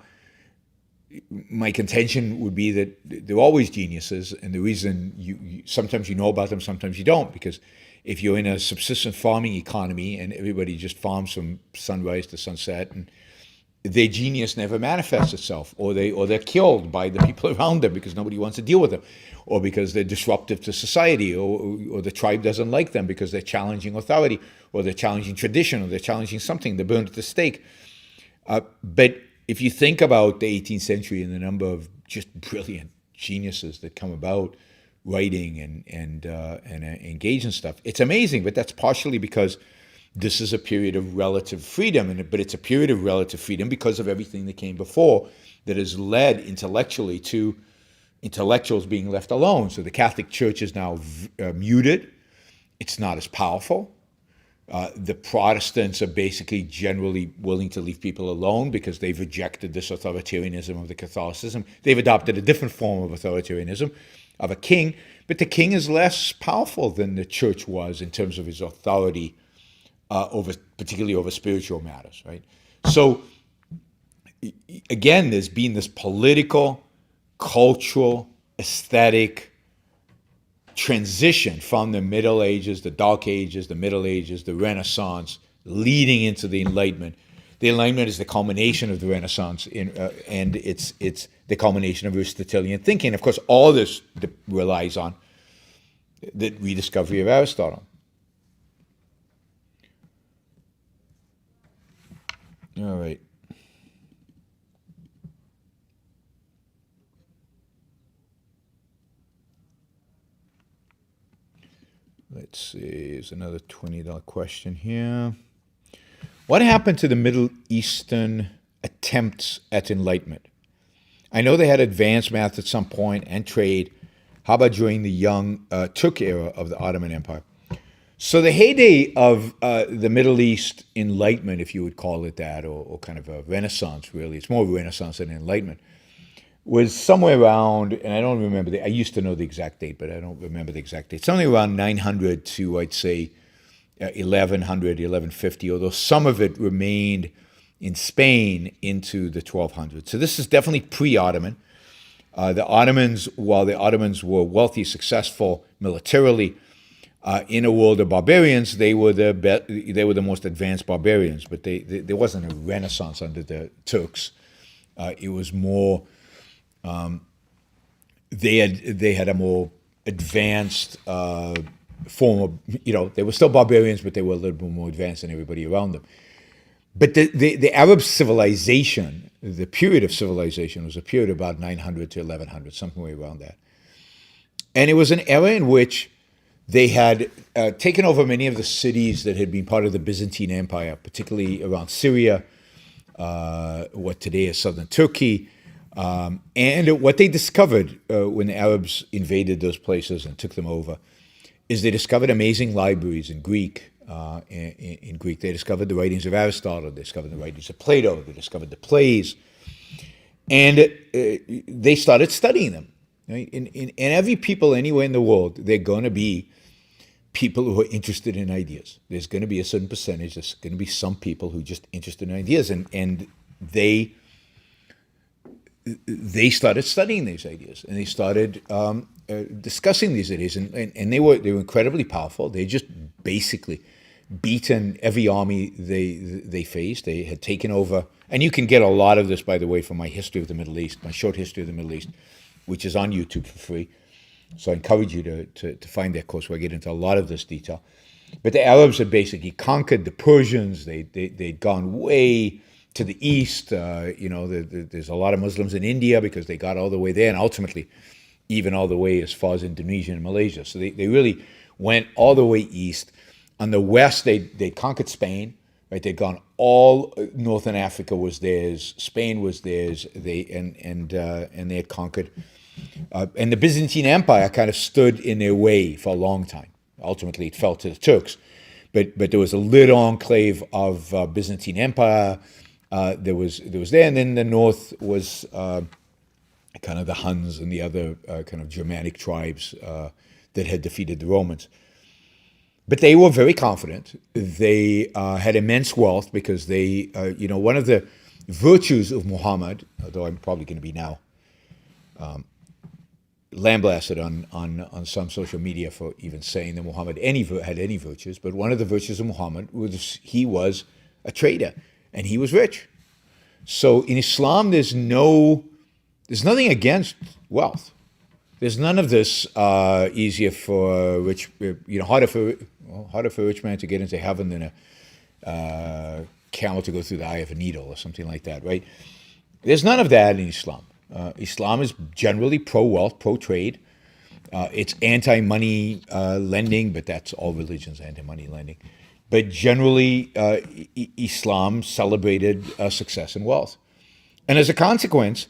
my contention would be that they're always geniuses, and the reason you sometimes you know about them, sometimes you don't, because if you're in a subsistence farming economy and everybody just farms from sunrise to sunset, and their genius never manifests itself, or they're killed by the people around them because nobody wants to deal with them, or because they're disruptive to society, or the tribe doesn't like them because they're challenging authority, or they're challenging tradition, or they're challenging something, they're burned at the stake. But if you think about the 18th century and the number of just brilliant geniuses that come about writing and engage in stuff, it's amazing. But that's partially because this is a period of relative freedom, but it's a period of relative freedom because of everything that came before that has led intellectually to intellectuals being left alone. So the Catholic Church is now muted. It's not as powerful. The Protestants are basically generally willing to leave people alone because they've rejected this authoritarianism of the Catholicism. They've adopted a different form of authoritarianism, of a king, but the king is less powerful than the church was in terms of his authority, particularly over spiritual matters, right? So again, there's been this political, cultural, aesthetic transition from the Middle Ages, the Dark Ages, the Middle Ages, the Renaissance, leading into the Enlightenment. The Enlightenment is the culmination of the Renaissance, and it's the culmination of Aristotelian thinking. Of course, all this relies on the rediscovery of Aristotle. All right. Let's see, there's another $20 question here. What happened to the Middle Eastern attempts at enlightenment? I know they had advanced math at some point and trade. How about during the young Turk era of the Ottoman Empire? So the heyday of the Middle East enlightenment, if you would call it that, or kind of a renaissance, really, it's more Renaissance than enlightenment, was somewhere around, and I don't remember, I used to know the exact date, but I don't remember the exact date, something around 900 to, I'd say, 1100, 1150, although some of it remained in Spain into the 1200s. So this is definitely pre-Ottoman. The Ottomans, while the Ottomans were wealthy, successful militarily, in a world of barbarians, they were the most advanced barbarians, but there wasn't a renaissance under the Turks. It was more, they had a more advanced form of, they were still barbarians, but they were a little bit more advanced than everybody around them. But the Arab civilization, the period of civilization, was a period about 900 to 1100, somewhere around that. And it was an era in which they had taken over many of the cities that had been part of the Byzantine Empire, particularly around Syria, what today is southern Turkey. And what they discovered when the Arabs invaded those places and took them over is they discovered amazing libraries in Greek. In Greek, they discovered the writings of Aristotle, they discovered the writings of Plato, they discovered the plays, and they started studying them. Right? In every people anywhere in the world, they're going to be people who are interested in ideas. There's going to be a certain percentage. There's going to be some people who are just interested in ideas, and they started studying these ideas, and they started discussing these ideas, and they were incredibly powerful. They just basically beaten every army they faced. They had taken over, and you can get a lot of this, by the way, from my history of the Middle East, my short history of the Middle East, which is on YouTube for free. So I encourage you to find that course where I get into a lot of this detail. But the Arabs had basically conquered the Persians. They'd gone way to the east. There's a lot of Muslims in India because they got all the way there, and ultimately even all the way as far as Indonesia and Malaysia. So they really went all the way east. On the west, they conquered Spain. Right, they'd gone all northern Africa was theirs. Spain was theirs. They had conquered. And the Byzantine Empire kind of stood in their way for a long time. Ultimately, it fell to the Turks. But there was a little enclave of Byzantine Empire. There was there, and then the north was kind of the Huns and the other kind of Germanic tribes that had defeated the Romans. But they were very confident. They had immense wealth because they, one of the virtues of Muhammad, although I'm probably going to be now lambasted on some social media for even saying that Muhammad had any virtues. But one of the virtues of Muhammad was he was a trader and he was rich. So in Islam, there's nothing against wealth. There's none of this easier for rich, harder for a rich man to get into heaven than a camel to go through the eye of a needle or something like that, right? There's none of that in Islam. Islam is generally pro-wealth, pro-trade. It's anti-money lending, but that's all religions, anti-money lending. But generally, Islam celebrated success and wealth. And as a consequence,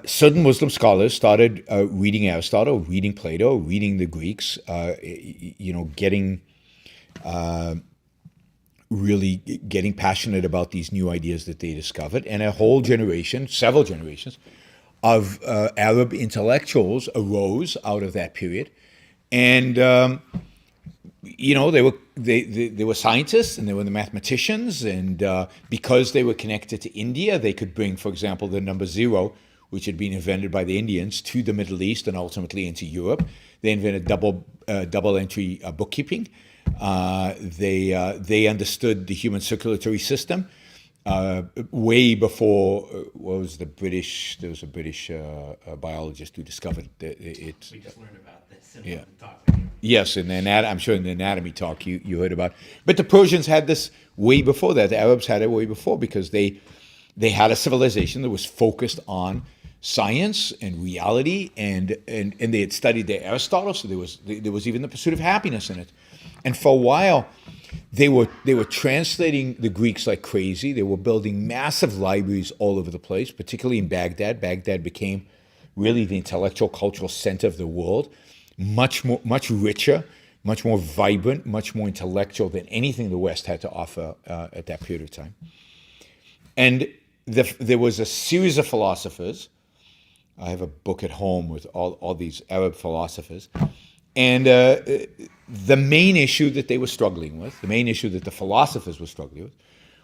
certain Muslim scholars started reading Aristotle, reading Plato, reading the Greeks, really getting passionate about these new ideas that they discovered. And a whole generation, several generations, of Arab intellectuals arose out of that period. And, they were scientists and they were the mathematicians. And because they were connected to India, they could bring, for example, the number zero, which had been invented by the Indians, to the Middle East and ultimately into Europe. They invented double entry bookkeeping. They understood the human circulatory system way before. What was the British? There was a British biologist who discovered it. We just learned about this in Yeah. the talk. Yes, I'm sure in the anatomy talk you heard about. But the Persians had this way before that. The Arabs had it way before because they had a civilization that was focused on science and reality, and they had studied their Aristotle, so there was even the pursuit of happiness in it. And for a while, they were translating the Greeks like crazy. They were building massive libraries all over the place, particularly in Baghdad. Baghdad became really the intellectual, cultural center of the world, much richer, much more vibrant, much more intellectual than anything the West had to offer at that period of time. And there was a series of philosophers. I have a book at home with all these Arab philosophers. And the main issue that they were struggling with, the main issue that the philosophers were struggling with,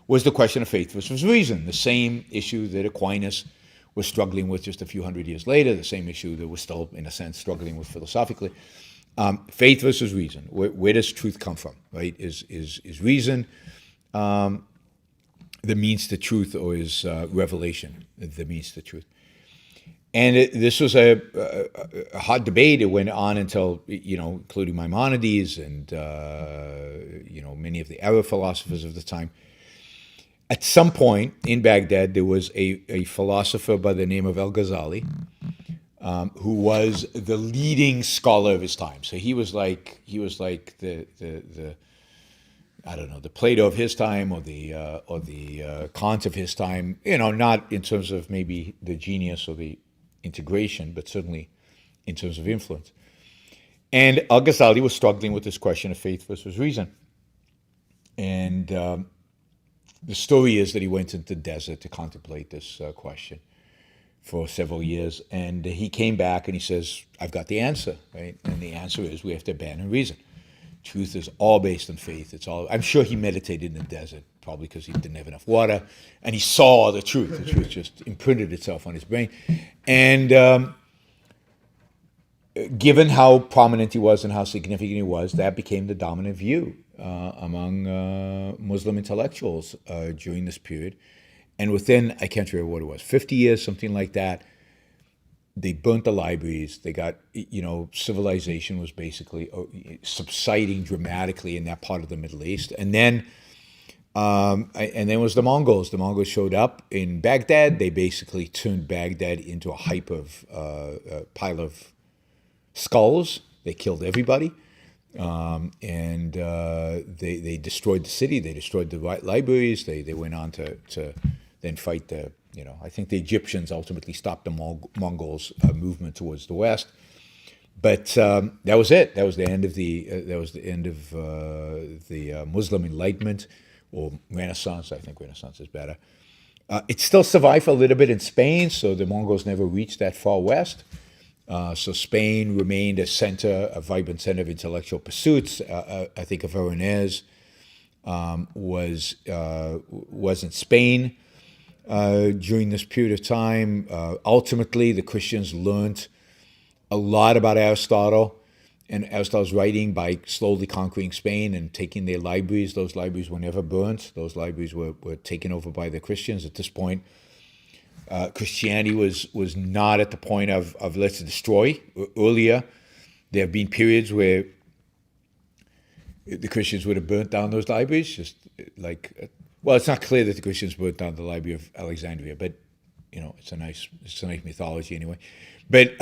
was the question of faith versus reason, the same issue that Aquinas was struggling with just a few hundred years later, the same issue that we're still, in a sense, struggling with philosophically. Faith versus reason. Where does truth come from, right? Is reason the means to truth, or is revelation the means to truth? And this was a hot debate. It went on until, including Maimonides and, many of the Arab philosophers of the time. At some point in Baghdad, there was a philosopher by the name of Al-Ghazali, who was the leading scholar of his time. So he was like the I don't know, the Plato of his time, or the Kant of his time. Not in terms of maybe the genius or the integration, but certainly in terms of influence. And Al-Ghazali was struggling with this question of faith versus reason. And the story is that he went into the desert to contemplate this question for several years. And he came back and he says, I've got the answer, right? And the answer is we have to abandon reason. Truth is all based on faith. I'm sure he meditated in the desert, probably because he didn't have enough water, and he saw the truth. The truth just imprinted itself on his brain. And given how prominent he was and how significant he was, that became the dominant view among Muslim intellectuals during this period. And within, I can't remember what it was, 50 years, something like that, they burnt the libraries. They got, civilization was basically subsiding dramatically in that part of the Middle East. And then was the Mongols. The Mongols showed up in Baghdad. They basically turned Baghdad into a pile of skulls. They killed everybody. And they destroyed the city. They destroyed the libraries. They went on to then fight I think the Egyptians ultimately stopped the Mongols' movement towards the west. But that was it. That was the end of the Muslim Enlightenment, or Renaissance. I think Renaissance is better. It still survived a little bit in Spain, so the Mongols never reached that far west. So Spain remained a vibrant center of intellectual pursuits. I think Averroes was in Spain during this period of time. Ultimately, the Christians learned a lot about Aristotle and Aristotle's writing by slowly conquering Spain and taking their libraries. Those libraries were never burnt. Those libraries were taken over by the Christians. At this point, Christianity was not at the point of let's destroy. Earlier, there have been periods where the Christians would have burnt down those libraries, just like, well, it's not clear that the Christians burnt down the Library of Alexandria, but it's a nice mythology anyway. But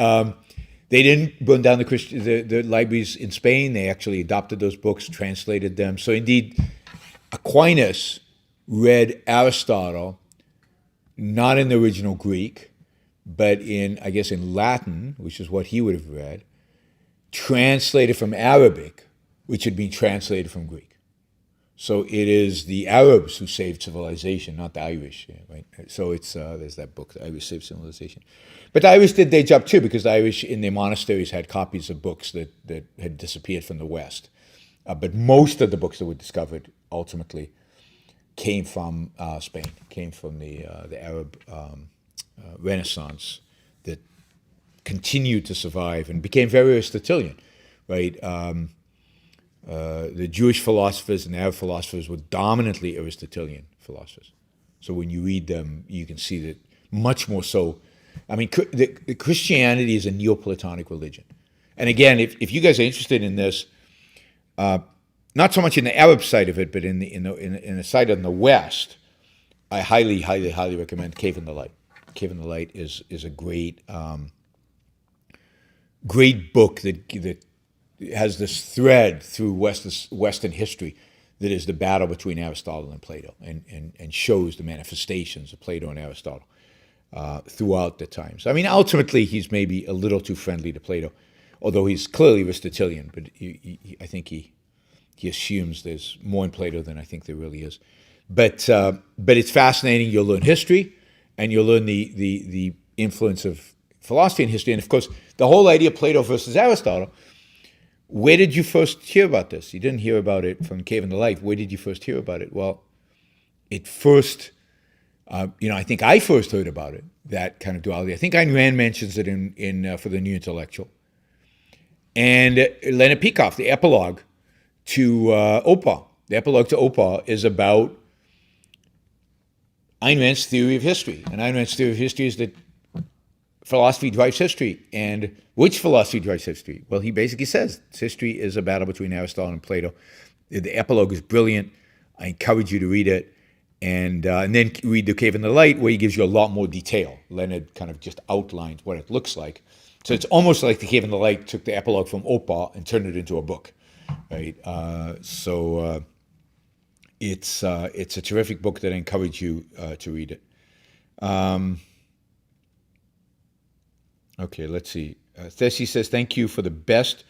they didn't burn down the libraries in Spain. They actually adopted those books, translated them. So indeed, Aquinas read Aristotle not in the original Greek, but in Latin, which is what he would have read, translated from Arabic, which had been translated from Greek. So it is the Arabs who saved civilization, not the Irish, right? So it's there's that book, The Irish Saved Civilization. But the Irish did their job too, because the Irish in their monasteries had copies of books that had disappeared from the West. But most of the books that were discovered ultimately came from Spain, came from the Arab Renaissance that continued to survive and became very Aristotelian, right? The Jewish philosophers and Arab philosophers were dominantly Aristotelian philosophers. So when you read them, you can see that much more so. I mean, the Christianity is a Neoplatonic religion. And again, if you guys are interested in this, not so much in the Arab side of it, but in the side of the West, I highly, highly, highly recommend Cave in the Light. Cave in the Light is a great book that has this thread through Western history that is the battle between Aristotle and Plato, and shows the manifestations of Plato and Aristotle throughout the times. I mean, ultimately, he's maybe a little too friendly to Plato, although he's clearly Aristotelian, but I think he assumes there's more in Plato than I think there really is. But it's fascinating. You'll learn history, and you'll learn the influence of philosophy and history. And of course, the whole idea of Plato versus Aristotle. Where did you first hear about this? You didn't hear about it from Cave in the Light. Where did you first hear about it? Well, it first, I think I first heard about it, that kind of duality. I think Ayn Rand mentions it in For the New Intellectual. And Leonard Peikoff, the epilogue to OPA. The epilogue to OPA is about Ayn Rand's theory of history. And Ayn Rand's theory of history is that philosophy drives history. And which philosophy drives history? Well, he basically says history is a battle between Aristotle and Plato. The epilogue is brilliant. I encourage you to read it. And then read The Cave in the Light, where he gives you a lot more detail. Leonard kind of just outlines what it looks like. So it's almost like The Cave in the Light took the epilogue from Opa and turned it into a book, right? It's a terrific book that I encourage you to read it. Okay, let's see. Thessie says, thank you for the best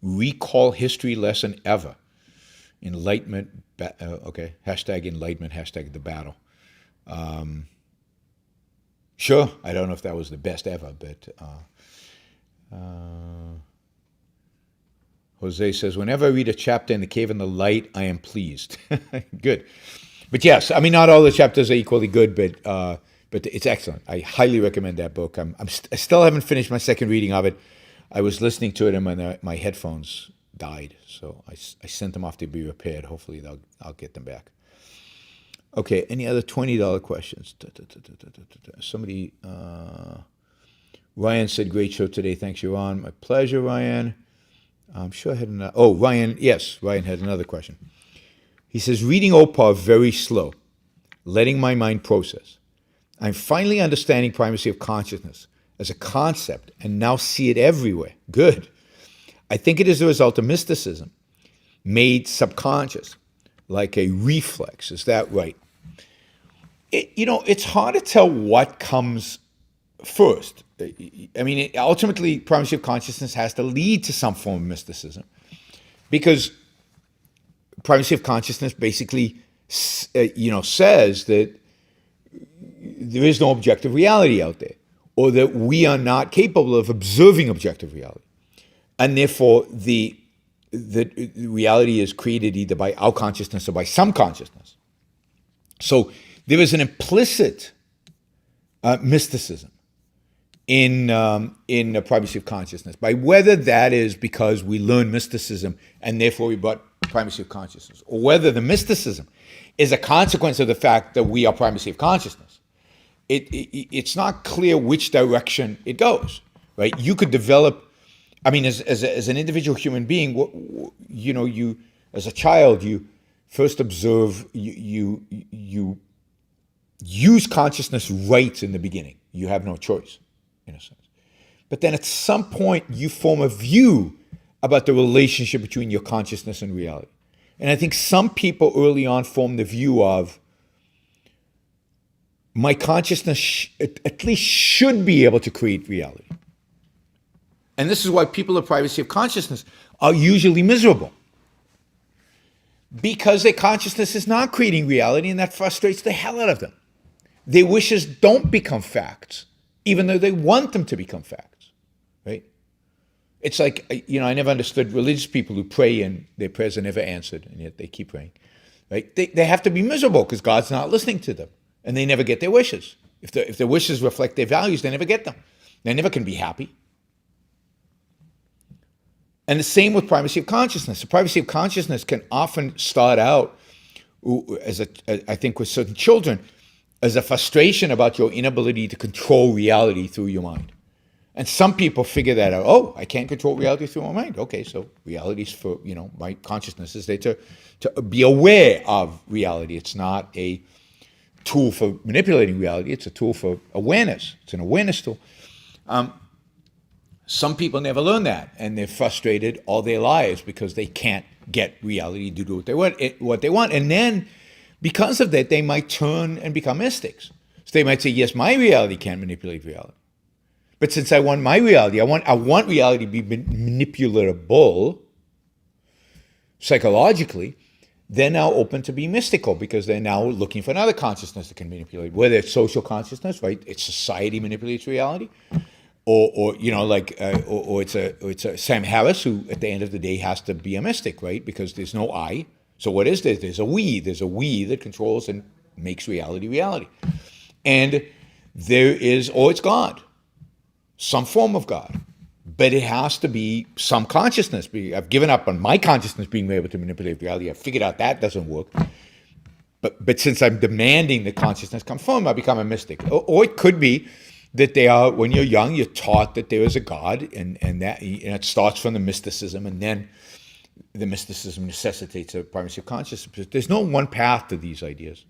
recall history lesson ever. Enlightenment, hashtag enlightenment, hashtag the battle. Sure, I don't know if that was the best ever, but Jose says, whenever I read a chapter in The Cave in the Light, I am pleased. Good. But yes, I mean, not all the chapters are equally good, but it's excellent. I highly recommend that book. I still haven't finished my second reading of it. I was listening to it and my headphones died, so I sent them off to be repaired. Hopefully I'll get them back. Okay, any other $20 questions? Somebody, Ryan said, great show today. Thanks, Yaron. My pleasure, Ryan. I'm sure I had another. Oh, Ryan, yes, Ryan had another question. He says, reading Opa very slow, letting my mind process. I'm finally understanding primacy of consciousness as a concept and now see it everywhere. Good. I think it is the result of mysticism made subconscious, like a reflex. Is that right? It's hard to tell what comes first. I mean, ultimately, primacy of consciousness has to lead to some form of mysticism, because primacy of consciousness basically, says that there is no objective reality out there, or that we are not capable of observing objective reality, and therefore the reality is created either by our consciousness or by some consciousness. So there is an implicit mysticism in the primacy of consciousness, by whether that is because we learn mysticism and therefore we brought primacy of consciousness, or whether the mysticism is a consequence of the fact that we are primacy of consciousness. It's not clear which direction it goes, right? You could develop, I mean, as an individual human being, you as a child, you first observe, you use consciousness right in the beginning. You have no choice, in a sense. But then at some point, you form a view about the relationship between your consciousness and reality. And I think some people early on form the view of, my consciousness at least should be able to create reality. And this is why people of privacy of consciousness are usually miserable. Because their consciousness is not creating reality, and that frustrates the hell out of them. Their wishes don't become facts, even though they want them to become facts, right? It's like, I never understood religious people who pray and their prayers are never answered, and yet they keep praying, right? They have to be miserable because God's not listening to them, and they never get their wishes. If their wishes reflect their values, they never get them. They never can be happy. And the same with primacy of consciousness. The primacy of consciousness can often start out, I think with certain children, as a frustration about your inability to control reality through your mind. And some people figure that out. Oh, I can't control reality through my mind. Okay, so reality's for, my consciousness is there to be aware of reality. It's not a tool for manipulating reality. It's a tool for awareness. It's an awareness tool. Some people never learn that, and they're frustrated all their lives because they can't get reality to do what they want. And then, because of that, they might turn and become mystics. So they might say, yes, my reality can manipulate reality. But since I want my reality, I want reality to be manipulatable psychologically, they're now open to be mystical because they're now looking for another consciousness that can manipulate, whether it's social consciousness, right? It's society manipulates reality. Or it's a Sam Harris who, at the end of the day, has to be a mystic, right? Because there's no I. So what is there? There's a we. There's a we that controls and makes reality. And there is, it's God, some form of God. But it has to be some consciousness. I've given up on my consciousness being able to manipulate reality. I've figured out that doesn't work. But since I'm demanding that consciousness come from, I become a mystic. Or it could be that they are, when you're young, you're taught that there is a God, and it starts from the mysticism, and then the mysticism necessitates a primacy of consciousness. There's no one path to these ideas.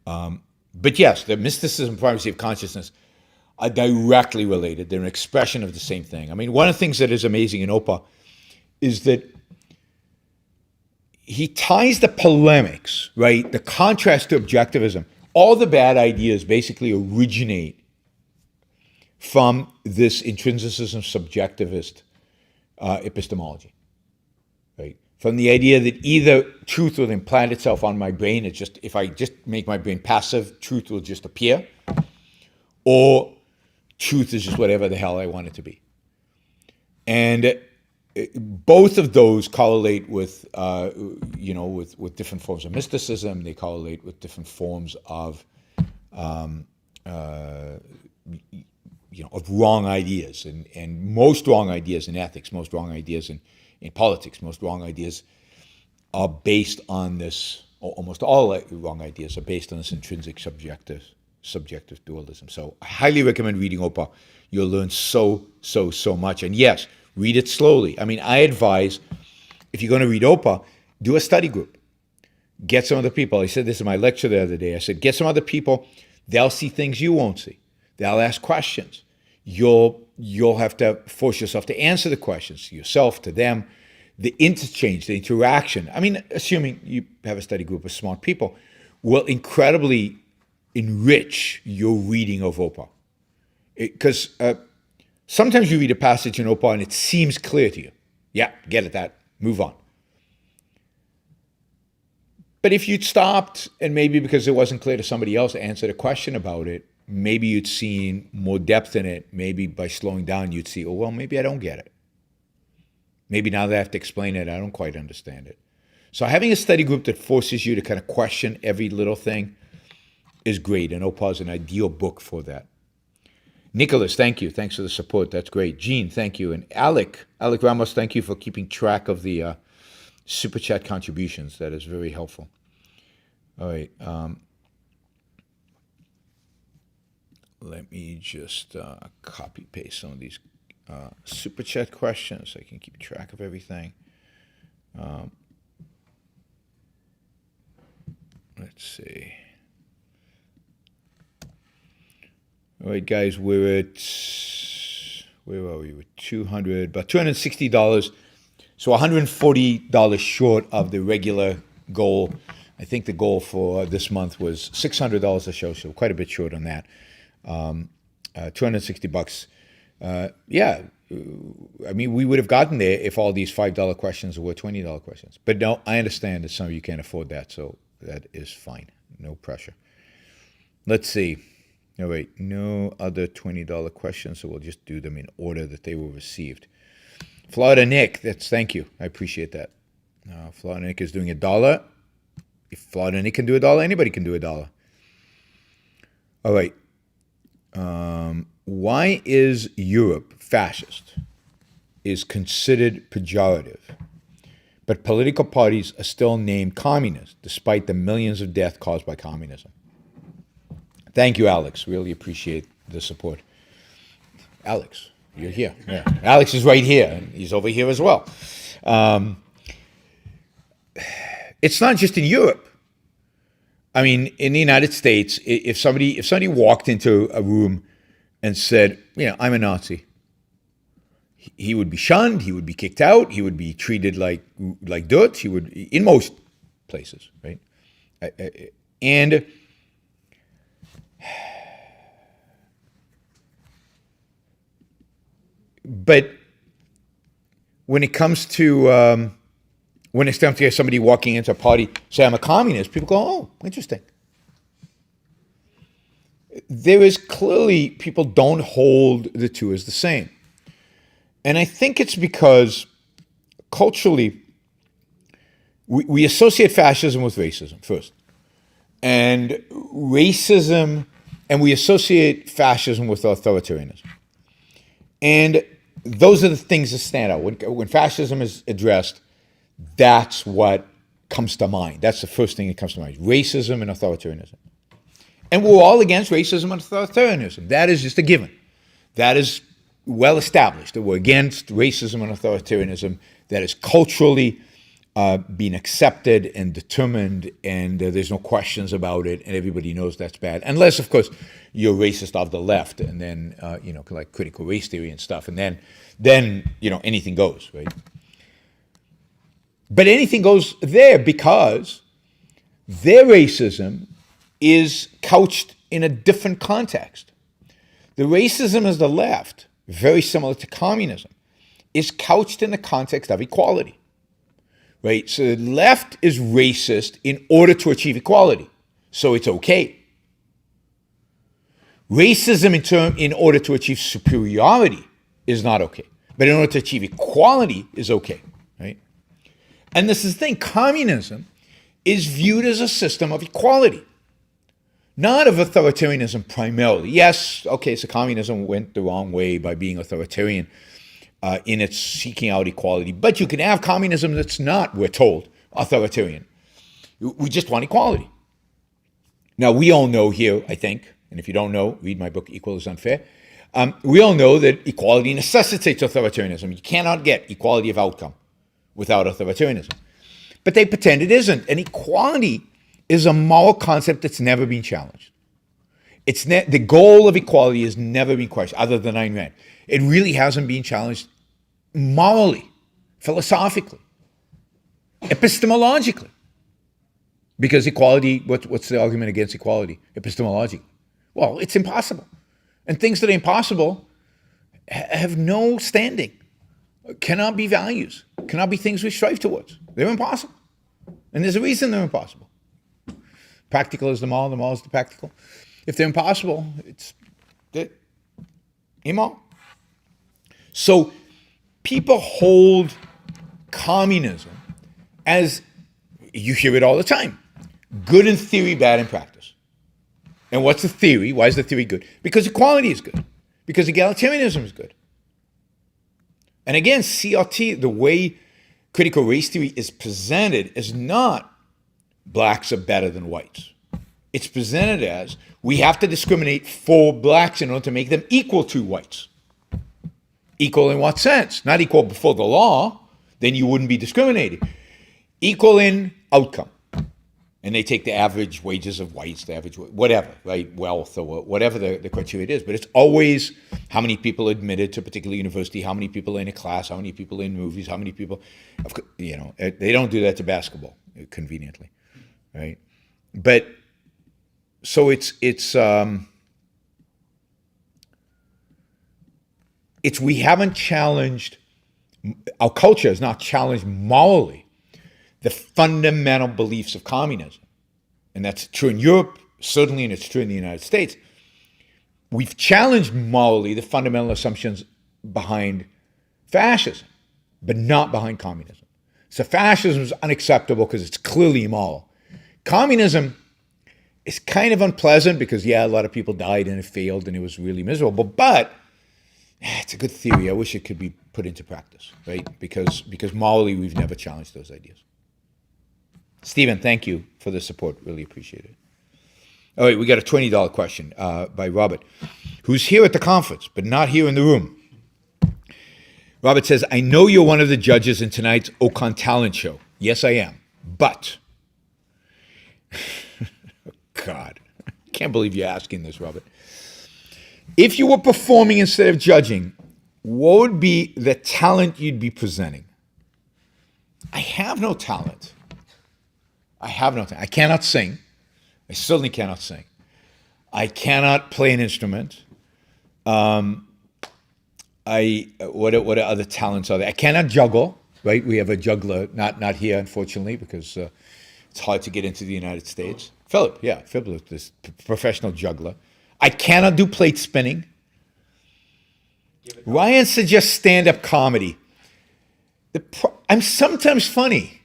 But yes, the mysticism and primacy of consciousness are directly related. They're an expression of the same thing. I mean, one of the things that is amazing in Opa is that he ties the polemics, right, the contrast to objectivism. All the bad ideas basically originate from this intrinsicism subjectivist epistemology, right? From the idea that either truth will implant itself on my brain, it's just, if I just make my brain passive, truth will just appear, or truth is just whatever the hell I want it to be. And both of those correlate with, with different forms of mysticism. They correlate with different forms of, of wrong ideas, and most wrong ideas in ethics, most wrong ideas in politics, most wrong ideas are based on this. Almost all wrong ideas are based on this intrinsic subjective dualism. So I highly recommend reading Opa. You'll learn so much. And yes, read it slowly. I mean, I advise, if you're going to read Opa, do a study group. Get some other people. I said this in my lecture the other day. I said, get some other people. They'll see things you won't see. They'll ask questions. You'll have to force yourself to answer the questions to yourself, to them. The interchange, the interaction, I mean, assuming you have a study group of smart people, will incredibly enrich your reading of Opa. Because sometimes you read a passage in Opa and it seems clear to you. Yeah, get it, that, move on. But if you'd stopped, and maybe because it wasn't clear to somebody else, answered a question about it, maybe you'd seen more depth in it. Maybe by slowing down, you'd see, oh, well, maybe I don't get it. Maybe now that I have to explain it, I don't quite understand it. So having a study group that forces you to kind of question every little thing is great, and Opa is an ideal book for that. Nicholas, thank you. Thanks for the support. That's great. Gene, thank you. And Alec Ramos, thank you for keeping track of the Super Chat contributions. That is very helpful. All right. Let me just copy paste some of these Super Chat questions so I can keep track of everything. Let's see. All right, guys, we're at, where are we? We're about $260. So $140 short of the regular goal. I think the goal for this month was $600 a show, so quite a bit short on that. $260. Yeah, I mean, we would have gotten there if all these $5 questions were $20 questions. But no, I understand that some of you can't afford that, so that is fine. No pressure. Let's see. All right, no other $20 questions, so we'll just do them in order that they were received. Florida Nick, thank you. I appreciate that. Florida Nick is doing $1. If Florida Nick can do $1, anybody can do $1. All right. Why is Europe fascist? Is considered pejorative, but political parties are still named communist despite the millions of deaths caused by communism. Thank you, Alex. Really appreciate the support. Alex, you're here. Yeah. Alex is right here, and he's over here as well. It's not just in Europe. I mean, in the United States, if somebody walked into a room and said, I'm a Nazi, he would be shunned, he would be kicked out, he would be treated like dirt, he would, in most places, right? But when it comes to somebody walking into a party, say I'm a communist, people go, oh, interesting. There is clearly, people don't hold the two as the same. And I think it's because culturally, we associate fascism with racism first. And racism, and we associate fascism with authoritarianism. And those are the things that stand out. When fascism is addressed, that's what comes to mind. That's the first thing that comes to mind. Racism and authoritarianism. And we're all against racism and authoritarianism. That is just a given. That is well established, that we're against racism and authoritarianism. That is culturally being accepted and determined, and there's no questions about it, and everybody knows that's bad. Unless, of course, you're racist of the left, and then, like critical race theory and stuff, and then anything goes, right? But anything goes there because their racism is couched in a different context. The racism of the left, very similar to communism, is couched in the context of equality, right? So the left is racist in order to achieve equality, so it's okay. Racism in order to achieve superiority is not okay, but in order to achieve equality is okay, right? And this is the thing, communism is viewed as a system of equality, not of authoritarianism primarily. Yes, okay, so communism went the wrong way by being authoritarian in its seeking out equality, but you can have communism that's not, we're told, authoritarian. We just want equality. Now, we all know here, I think, and if you don't know, read my book, Equal is Unfair. We all know that equality necessitates authoritarianism. You cannot get equality of outcome without authoritarianism. But they pretend it isn't. And equality is a moral concept that's never been challenged. The goal of equality has never been questioned, other than Ayn Rand. It really hasn't been challenged morally, philosophically, epistemologically. Because equality, what's the argument against equality? Epistemologically. Well, it's impossible. And things that are impossible have no standing, cannot be values, cannot be things we strive towards. They're impossible. And there's a reason they're impossible. Practical is the moral is the practical. If they're impossible, they're immoral. So people hold communism as, you hear it all the time, good in theory, bad in practice. And what's the theory? Why is the theory good? Because equality is good. because egalitarianism is good. And again, CRT, the way critical race theory is presented is not blacks are better than whites. It's presented as we have to discriminate for blacks in order to make them equal to whites. Equal in what sense? Not equal before the law, then you wouldn't be discriminating. Equal in outcome. And they take the average wages of whites, the average, whatever, right, wealth or whatever the criteria is. But it's always how many people admitted to a particular university, how many people in a class, how many people in movies, how many people, they don't do that to basketball, conveniently, right? But, so it's we haven't challenged, our culture has not challenged morally the fundamental beliefs of communism. And that's true in Europe, certainly, and it's true in the United States. We've challenged morally the fundamental assumptions behind fascism, but not behind communism. So fascism is unacceptable because it's clearly immoral. Communism is kind of unpleasant because, yeah, a lot of people died and it failed and it was really miserable, but it's a good theory. I wish it could be put into practice, right? Because morally, we've never challenged those ideas. Stephen, thank you for the support. Really appreciate it. All right, we got a $20 question by Robert, who's here at the conference, but not here in the room. Robert says, I know you're one of the judges in tonight's OCON talent show. Yes, I am. But, God, I can't believe you're asking this, Robert. If you were performing instead of judging, what would be the talent you'd be presenting? I have no talent. I cannot sing. I certainly cannot sing. I cannot play an instrument. What other talents are there? I cannot juggle, right? We have a juggler, not here, unfortunately, because it's hard to get into the United States. Philip is this professional juggler. I cannot do plate spinning. Ryan suggests stand-up comedy. I'm sometimes funny,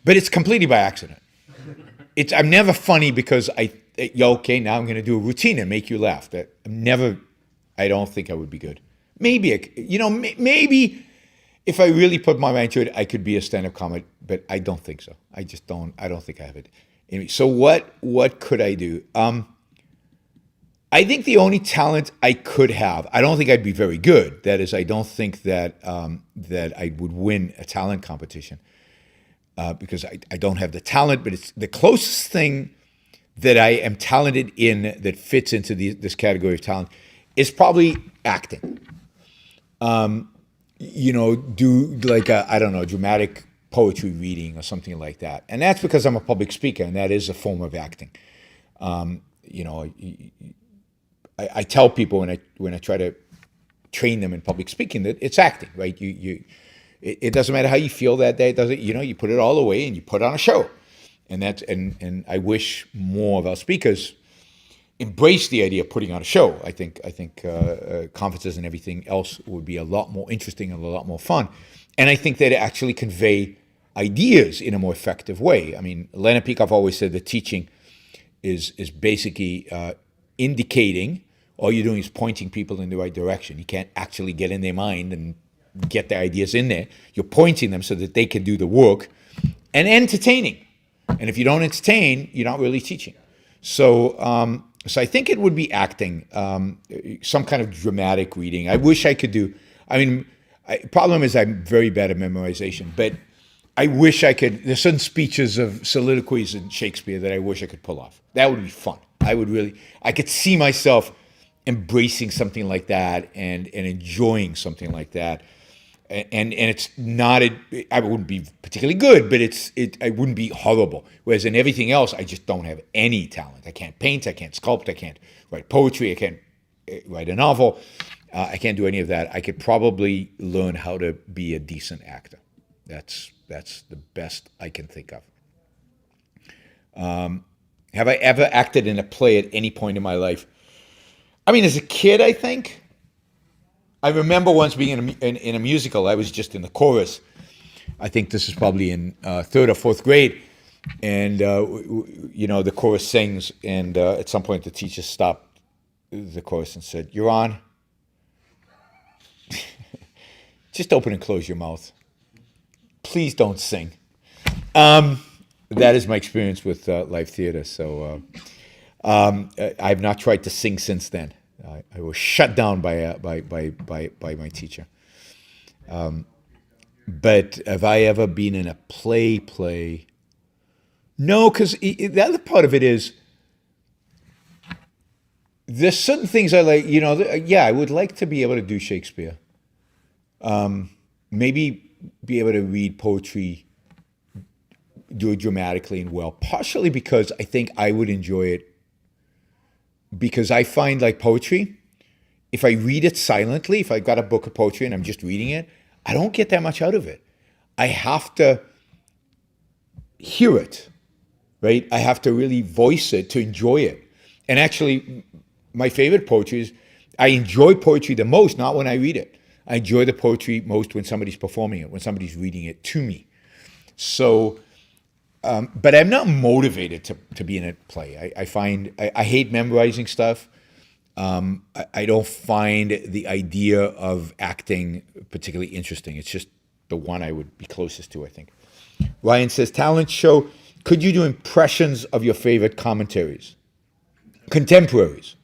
but it's completely by accident. I'm never funny because okay, now I'm going to do a routine and make you laugh. I don't think I would be good. Maybe, maybe if I really put my mind to it, I could be a stand-up comic, but I don't think so. I don't think I have it. Anyway, so what could I do? I think the only talent I could have, I don't think I'd be very good. That is, I don't think that I would win a talent competition. Because I don't have the talent, but it's the closest thing that I am talented in that fits into this category of talent is probably acting. Do like dramatic poetry reading or something like that. And that's because I'm a public speaker, and that is a form of acting. I tell people when I try to train them in public speaking that it's acting, right? It doesn't matter how you feel that day. You put it all away and you put on a show, and I wish more of our speakers embrace the idea of putting on a show. I think conferences and everything else would be a lot more interesting and a lot more fun, and I think they'd actually convey ideas in a more effective way. I mean, Leonard Peikoff always said that teaching is basically indicating. All you're doing is pointing people in the right direction. You can't actually get in their mind and get the ideas in there. You're pointing them so that they can do the work, and entertaining. And if you don't entertain, you're not really teaching. So I think it would be acting, some kind of dramatic reading. I wish I could do. Problem is I'm very bad at memorization, but I wish I could. There's certain speeches of soliloquies in Shakespeare that I wish I could pull off. That would be fun. I could see myself embracing something like that and enjoying something like that. And it's not, I wouldn't be particularly good, but I wouldn't be horrible. Whereas in everything else, I just don't have any talent. I can't paint, I can't sculpt, I can't write poetry, I can't write a novel. I can't do any of that. I could probably learn how to be a decent actor. That's the best I can think of. Have I ever acted in a play at any point in my life? As a kid, I think. I remember once being in a musical. I was just in the chorus. I think this is probably in third or fourth grade. And, the chorus sings. And at some point, the teacher stopped the chorus and said, "You're on. Just open and close your mouth. Please don't sing. That is my experience with live theater. So I've not tried to sing since then. I was shut down by my teacher. But have I ever been in a play? No, because the other part of it is there's certain things I like. Yeah, I would like to be able to do Shakespeare. Maybe be able to read poetry, do it dramatically and well, partially because I think I would enjoy it, because I find like poetry, if I read it silently, if I got a book of poetry and I'm just reading it, I don't get that much out of it. I have to hear it, right? I have to really voice it to enjoy it. And actually, my favorite poetry is, I enjoy poetry the most, not when I read it. I enjoy the poetry most when somebody's performing it, when somebody's reading it to me. So, but I'm not motivated to be in a play. I find, I hate memorizing stuff. I don't find the idea of acting particularly interesting. It's just the one I would be closest to, I think. Ryan says, talent show, could you do impressions of your favorite commentaries? Contemporaries.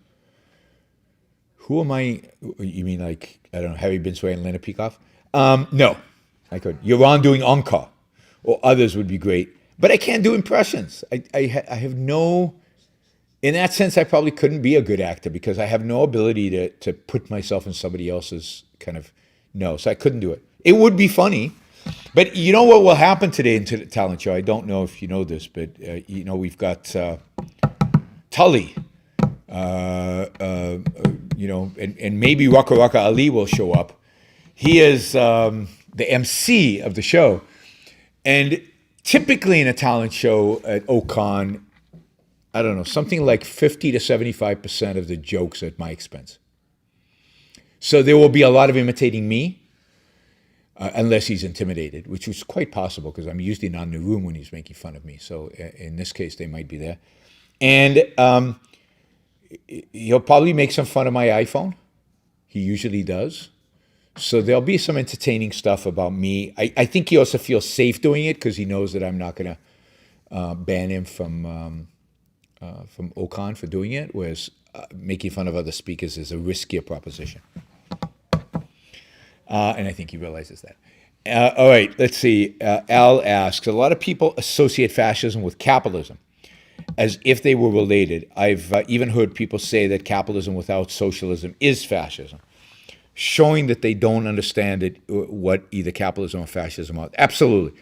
Who am I? You mean like, I don't know, Harry Binsway and Leonard Peikoff? No, I could. Yaron doing encore, or others would be great. But I can't do impressions. I have no, in that sense, I probably couldn't be a good actor because I have no ability to put myself in somebody else's kind of, no, so I couldn't do it. It would be funny. But you know what will happen today in the talent show? I don't know if you know this, but we've got Tully. And maybe Raka Ali will show up. He is the MC of the show. And typically in a talent show at OCON, I don't know, something like 50 to 75% of the jokes at my expense. So there will be a lot of imitating me, unless he's intimidated, which is quite possible because I'm usually not in the room when he's making fun of me. So in this case, they might be there. And he'll probably make some fun of my iPhone. He usually does. So there'll be some entertaining stuff about me. I think he also feels safe doing it because he knows that I'm not going to ban him from OCON for doing it, whereas making fun of other speakers is a riskier proposition. And I think he realizes that. All right, let's see. Al asks, a lot of people associate fascism with capitalism as if they were related. I've even heard people say that capitalism without socialism is fascism, showing that they don't understand what either capitalism or fascism are. Absolutely.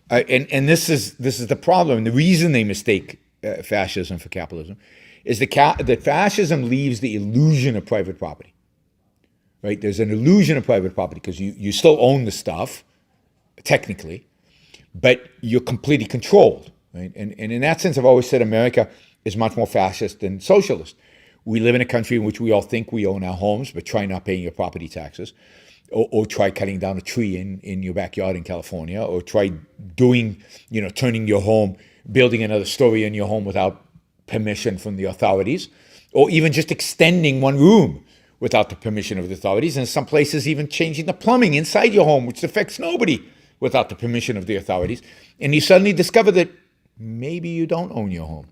And this is the problem. The reason they mistake fascism for capitalism is that fascism leaves the illusion of private property. Right? There's an illusion of private property because you still own the stuff, technically, but you're completely controlled. Right? And in that sense, I've always said America is much more fascist than socialist. We live in a country in which we all think we own our homes, but try not paying your property taxes, or try cutting down a tree in your backyard in California, or try doing, turning your home, building another story in your home without permission from the authorities, or even just extending one room without the permission of the authorities, and in some places even changing the plumbing inside your home, which affects nobody without the permission of the authorities. And you suddenly discover that maybe you don't own your home.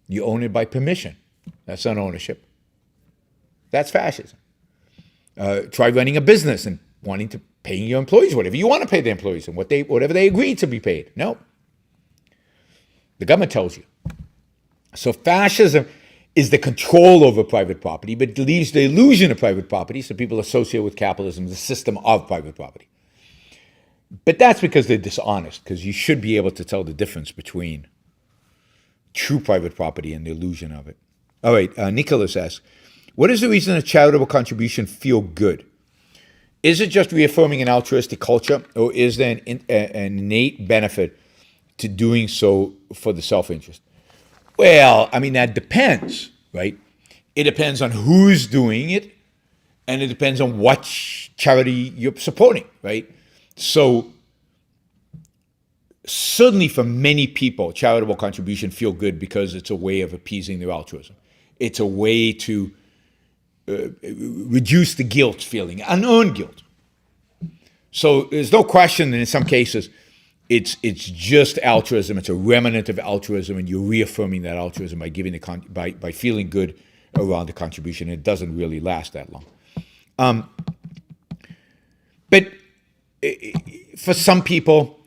You own it by permission. That's not ownership. That's fascism. Try running a business and wanting to paying your employees whatever you want to pay the employees and whatever they agree to be paid. No. The government tells you. So fascism is the control over private property, but it leaves the illusion of private property, so people associate with capitalism the system of private property. But that's because they're dishonest, because you should be able to tell the difference between true private property and the illusion of it. All right, Nicholas asks, what is the reason a charitable contribution feel good? Is it just reaffirming an altruistic culture, or is there an innate benefit to doing so for the self-interest? Well, I mean, that depends, right? It depends on who's doing it, and it depends on what charity you're supporting, right? So certainly for many people, charitable contribution feel good because it's a way of appeasing their altruism. It's a way to reduce the guilt feeling, unearned guilt. So there's no question that in some cases it's just altruism. It's a remnant of altruism, and you're reaffirming that altruism by giving by feeling good around the contribution. It doesn't really last that long. But for some people,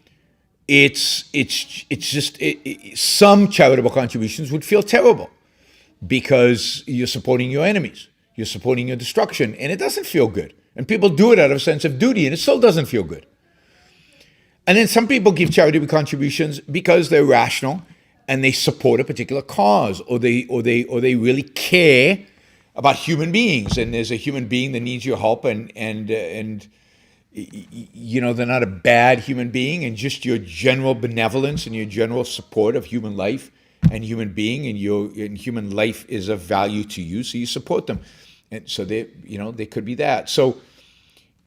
it's just some charitable contributions would feel terrible because you're supporting your enemies, you're supporting your destruction, and it doesn't feel good. And people do it out of a sense of duty, and it still doesn't feel good. And then some people give charitable contributions because they're rational and they support a particular cause, or they really care about human beings. And there's a human being that needs your help, and you know, they're not a bad human being, and just your general benevolence and your general support of human life and human being, and human life is of value to you, so you support them. And so they could be that. So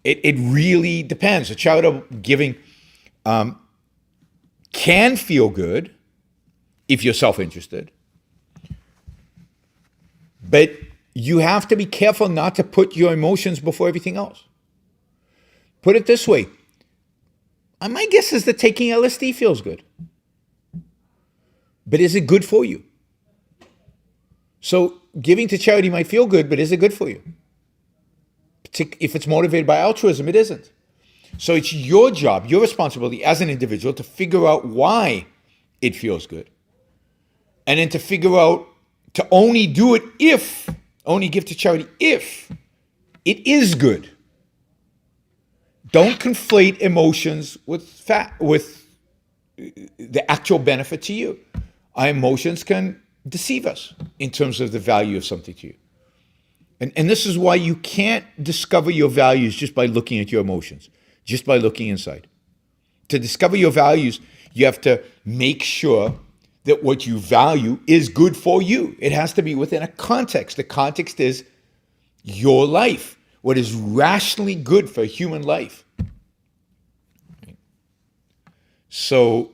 it really depends. A charitable giving can feel good if you're self-interested, but you have to be careful not to put your emotions before everything else. Put it this way. My guess is that taking LSD feels good. But is it good for you? So giving to charity might feel good, but is it good for you? If it's motivated by altruism, it isn't. So it's your job, your responsibility as an individual to figure out why it feels good. And then to figure out to only do it only give to charity if it is good. Don't conflate emotions with the actual benefit to you. Our emotions can deceive us in terms of the value of something to you. And this is why you can't discover your values just by looking at your emotions, just by looking inside. To discover your values, you have to make sure that what you value is good for you. It has to be within a context. The context is your life, what is rationally good for human life. So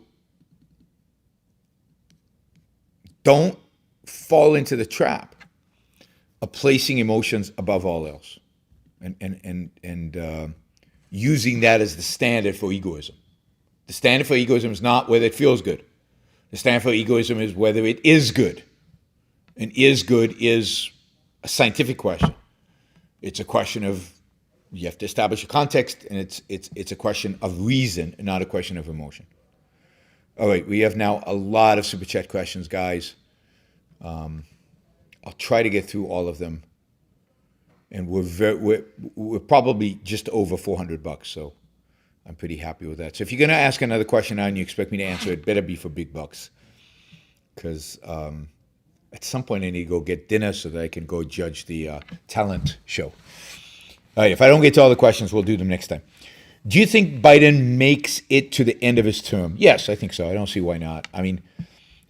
don't fall into the trap of placing emotions above all else and using that as the standard for egoism. The standard for egoism is not whether it feels good. The standard for egoism is whether it is good. And is good is a scientific question. It's a question of, you have to establish a context, and it's a question of reason, and not a question of emotion. All right, we have now a lot of Super Chat questions, guys. I'll try to get through all of them. And we're probably just over $400, so I'm pretty happy with that. So if you're going to ask another question now and you expect me to answer it, better be for big bucks. Because at some point I need to go get dinner so that I can go judge the talent show. All right, if I don't get to all the questions, we'll do them next time. Do you think Biden makes it to the end of his term? Yes, I think so. I don't see why not. I mean,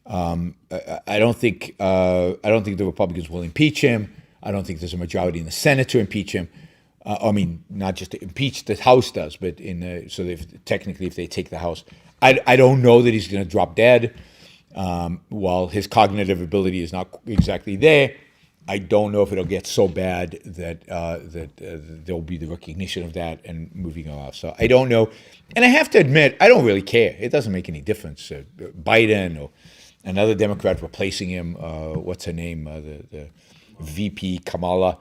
I don't think the Republicans will impeach him. I don't think there's a majority in the Senate to impeach him. I mean, not just to impeach, the House does, but technically if they take the House. I don't know that he's going to drop dead. While his cognitive ability is not exactly there, I don't know if it'll get so bad that there'll be the recognition of that and moving off. So I don't know. And I have to admit, I don't really care. It doesn't make any difference. Biden or another Democrat replacing him, what's her name, the VP Kamala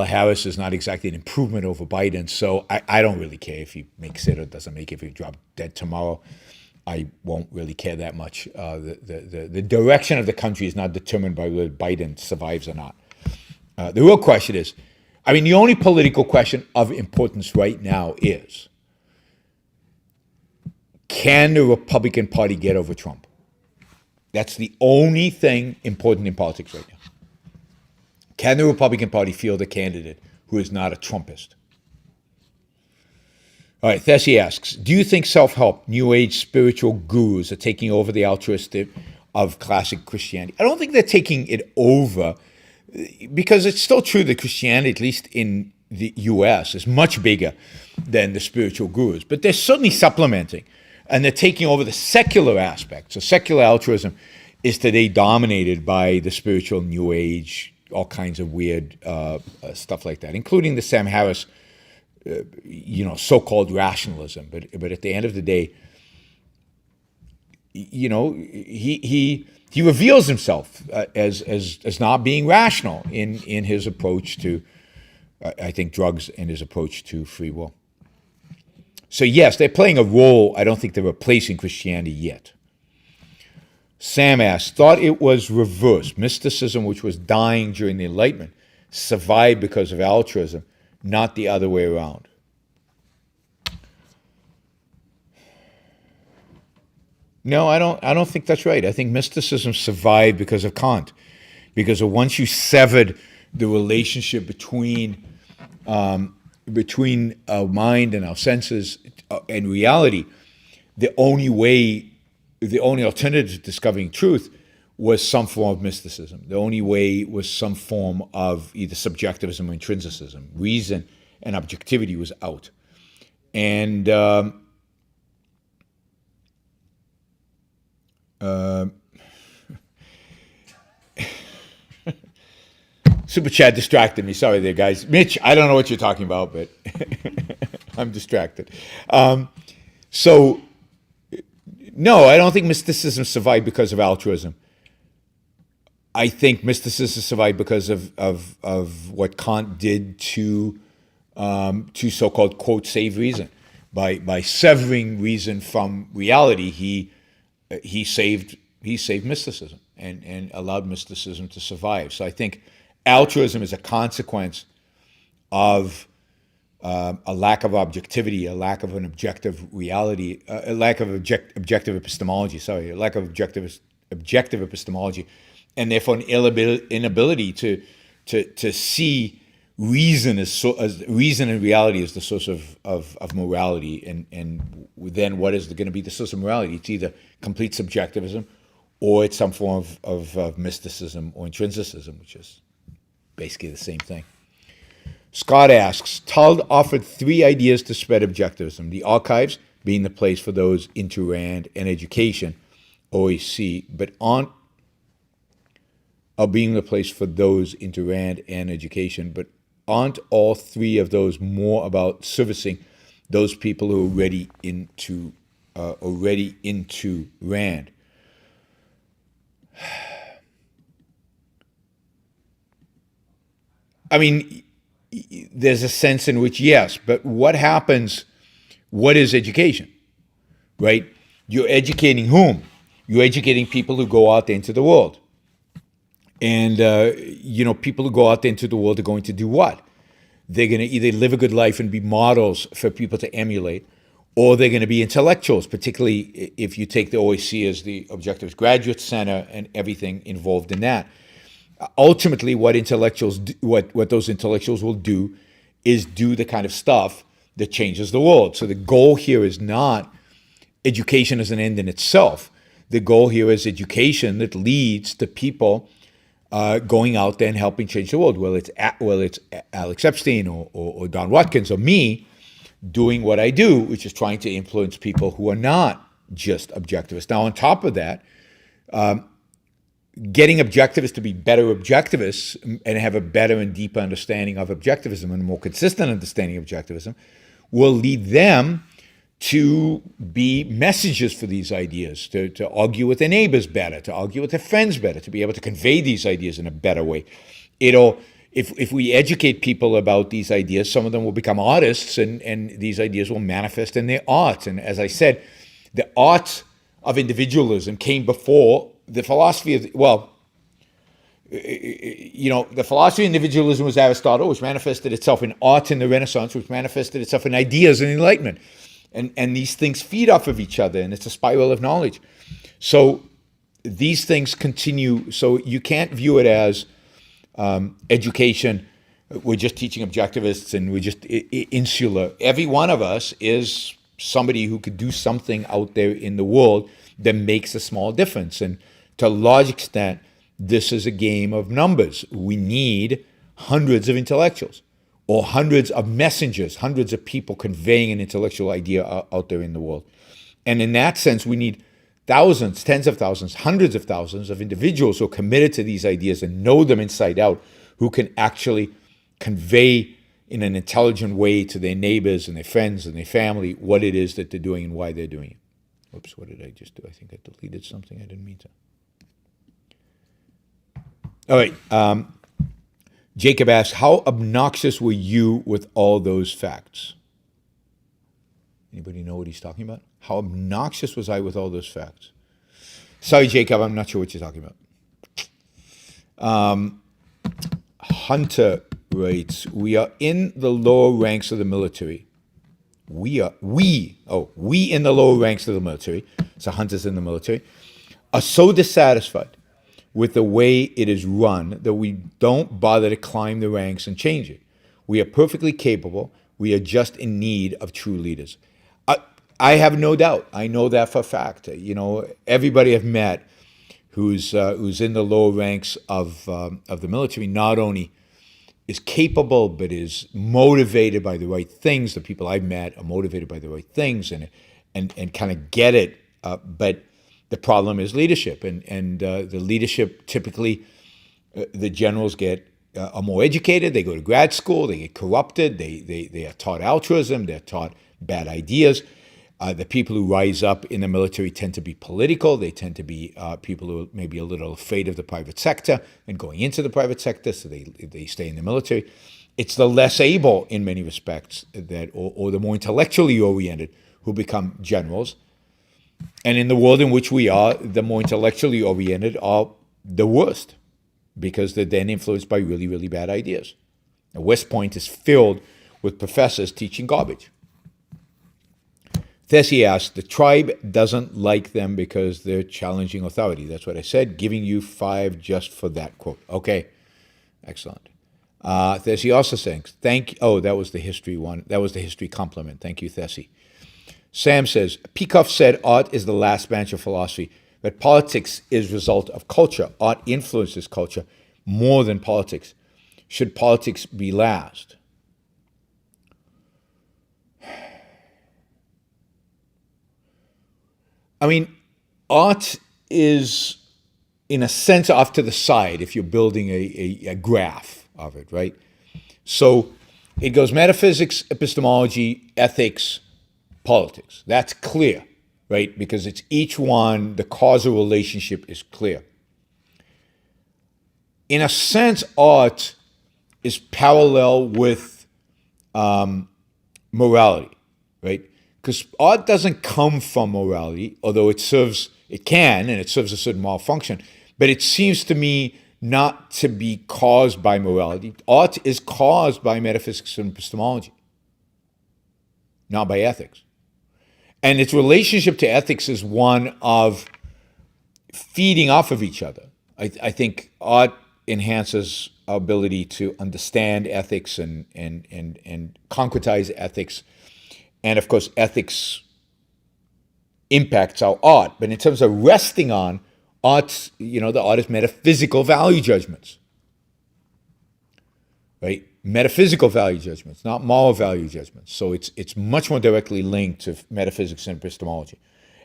Harris is not exactly an improvement over Biden. So I don't really care if he makes it or doesn't make it. If he drops dead tomorrow, I won't really care that much. The direction of the country is not determined by whether Biden survives or not. The real question is, I mean, the only political question of importance right now is, can the Republican Party get over Trump? That's the only thing important in politics right now. Can the Republican Party field a candidate who is not a Trumpist? All right, Thessie asks, do you think self-help, New Age spiritual gurus are taking over the altruistic of classic Christianity? I don't think they're taking it over, because it's still true that Christianity, at least in the U.S., is much bigger than the spiritual gurus. But they're certainly supplementing, and they're taking over the secular aspect. So secular altruism is today dominated by the spiritual New Age, all kinds of weird stuff like that, including the Sam Harris so-called rationalism. But at the end of the day, he reveals himself as not being rational in his approach to, I think, drugs and his approach to free will. So yes, they're playing a role. I don't think they're replacing Christianity yet. Sam asked, thought it was reversed. Mysticism, which was dying during the Enlightenment, survived because of altruism, not the other way around. No, I don't think that's right. I think mysticism survived because of Kant, because once you severed the relationship between our mind and our senses and reality, the only alternative to discovering truth was some form of mysticism. The only way was some form of either subjectivism or intrinsicism. Reason and objectivity was out. And Super Chat distracted me. Sorry there, guys. Mitch, I don't know what you're talking about, but I'm distracted. So, no, I don't think mysticism survived because of altruism. I think mysticism survived because of what Kant did to so-called, quote, save reason. By severing reason from reality, he saved mysticism and allowed mysticism to survive. So I think altruism is a consequence of a lack of objectivity, a lack of an objective reality, a lack of objective epistemology. A lack of objective epistemology, and therefore an inability to see reason as reason and reality as the source of morality, and then what is going to be the source of morality? It's either complete subjectivism, or it's some form of mysticism or intrinsicism, which is basically the same thing. Scott asks, Tald offered 3 ideas to spread objectivism: the archives being the place for those into Rand and education, OEC, but being the place for those into Rand and education, but aren't all 3 of those more about servicing those people who are already into Rand? I mean, there's a sense in which yes, but what happens? What is education, right? You're educating whom? You're educating people who go out into the world. And, people who go out into the world are going to do what? They're going to either live a good life and be models for people to emulate, or they're going to be intellectuals, particularly if you take the OAC as the Objectivist Graduate Center and everything involved in that. Ultimately, what those intellectuals will do is do the kind of stuff that changes the world. So the goal here is not education as an end in itself. The goal here is education that leads to people going out there and helping change the world. Well, it's Alex Epstein or Don Watkins or me doing what I do, which is trying to influence people who are not just objectivists. Now, on top of that, getting objectivists to be better objectivists and have a better and deeper understanding of objectivism and a more consistent understanding of objectivism will lead them to be messengers for these ideas, to argue with their neighbors better, to argue with their friends better, to be able to convey these ideas in a better way. If we educate people about these ideas, some of them will become artists, and these ideas will manifest in their art. And as I said, the art of individualism came before the philosophy of, the philosophy of individualism was Aristotle, which manifested itself in art in the Renaissance, which manifested itself in ideas in the Enlightenment. And these things feed off of each other, and it's a spiral of knowledge. So these things continue. So you can't view it as education. We're just teaching objectivists and we're just insular. Every one of us is somebody who could do something out there in the world that makes a small difference. And to a large extent, this is a game of numbers. We need hundreds of intellectuals, or hundreds of messengers, hundreds of people conveying an intellectual idea out there in the world. And in that sense, we need thousands, tens of thousands, hundreds of thousands of individuals who are committed to these ideas and know them inside out, who can actually convey in an intelligent way to their neighbors and their friends and their family what it is that they're doing and why they're doing it. Oops, what did I just do? I think I deleted something. I didn't mean to. All right. Jacob asks, how obnoxious were you with all those facts? Anybody know what he's talking about? How obnoxious was I with all those facts? Sorry, Jacob, I'm not sure what you're talking about. Hunter writes, we are in the lower ranks of the military. We in the lower ranks of the military, so Hunter's in the military, are so dissatisfied with the way it is run that we don't bother to climb the ranks and change it. We are perfectly capable. We are just in need of true leaders. I have no doubt. I know that for a fact. You know, everybody I've met who's in the lower ranks of the military not only is capable but is motivated by the right things. The people I've met are motivated by the right things and kind of get it. But the problem is leadership, and the leadership typically, the generals are more educated. They go to grad school. They get corrupted. They are taught altruism. They're taught bad ideas. The people who rise up in the military tend to be political. They tend to be people who are maybe a little afraid of the private sector and going into the private sector, so they stay in the military. It's the less able, in many respects, or the more intellectually oriented who become generals. And in the world in which we are, the more intellectually oriented are the worst, because they're then influenced by really, really bad ideas. Now, West Point is filled with professors teaching garbage. Tessie asks, the tribe doesn't like them because they're challenging authority. That's what I said, giving you 5 just for that quote. Okay, excellent. Tessie also saying, that was the history one. That was the history compliment. Thank you, Tessie. Sam says, Peikoff said art is the last branch of philosophy, but politics is a result of culture. Art influences culture more than politics. Should politics be last? I mean, art is, in a sense, off to the side if you're building a graph of it, right? So it goes metaphysics, epistemology, ethics, politics. That's clear, right? Because it's each one, the causal relationship is clear. In a sense, art is parallel with morality, right? Because art doesn't come from morality, although it serves a certain moral function. But it seems to me not to be caused by morality. Art is caused by metaphysics and epistemology, not by ethics. And its relationship to ethics is one of feeding off of each other. I think art enhances our ability to understand ethics and concretize ethics. And of course, ethics impacts our art. But in terms of resting on art, the art is metaphysical value judgments, right? Metaphysical value judgments, not moral value judgments. So it's much more directly linked to metaphysics and epistemology.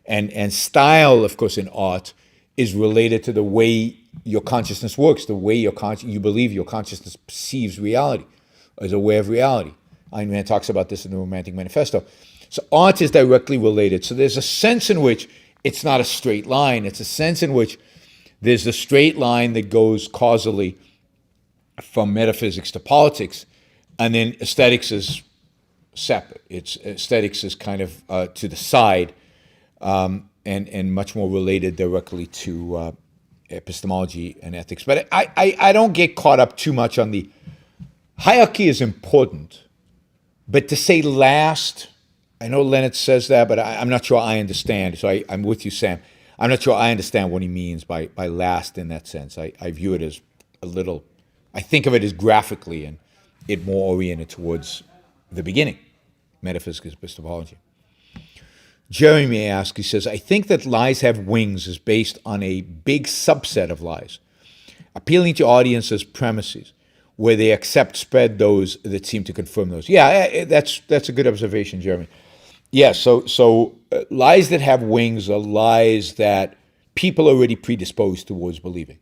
And style, of course, in art is related to the way your consciousness works, the way you believe your consciousness perceives reality, as a way of reality. Ayn Rand talks about this in the Romantic Manifesto. So art is directly related. So there's a sense in which it's not a straight line. It's a sense in which there's a straight line that goes causally from metaphysics to politics, and then aesthetics is separate. Aesthetics is kind of to the side, and much more related directly to epistemology and ethics. But I don't get caught up too much on the hierarchy is important. But to say last, I know Leonard says that, but I'm not sure I understand. So I'm with you, Sam. I'm not sure I understand what he means by last in that sense. I view it as a little, I think of it as graphically and it more oriented towards the beginning, metaphysics, epistemology. Jeremy asks, he says, I think that lies have wings is based on a big subset of lies, appealing to audiences' premises, where they spread those that seem to confirm those. Yeah, that's a good observation, Jeremy. Yeah, so lies that have wings are lies that people are already predisposed towards believing.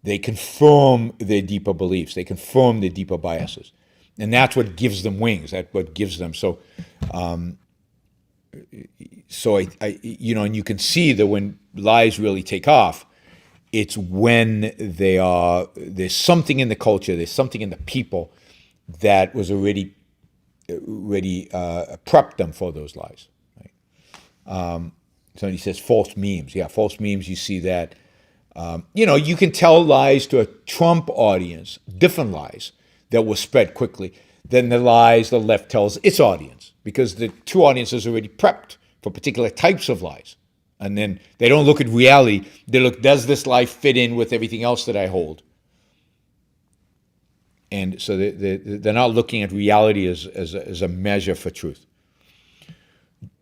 They confirm their deeper beliefs. They confirm their deeper biases. And that's what gives them wings. That's what gives them. So I and you can see that when lies really take off, it's when there's something in the culture, there's something in the people that was already prepped them for those lies. Right? So he says false memes. Yeah, false memes. You see that. You can tell lies to a Trump audience, different lies that will spread quickly than the lies the left tells its audience, because the two audiences are already prepped for particular types of lies. And then they don't look at reality. They look, does this lie fit in with everything else that I hold? And so they're not looking at reality as a measure for truth.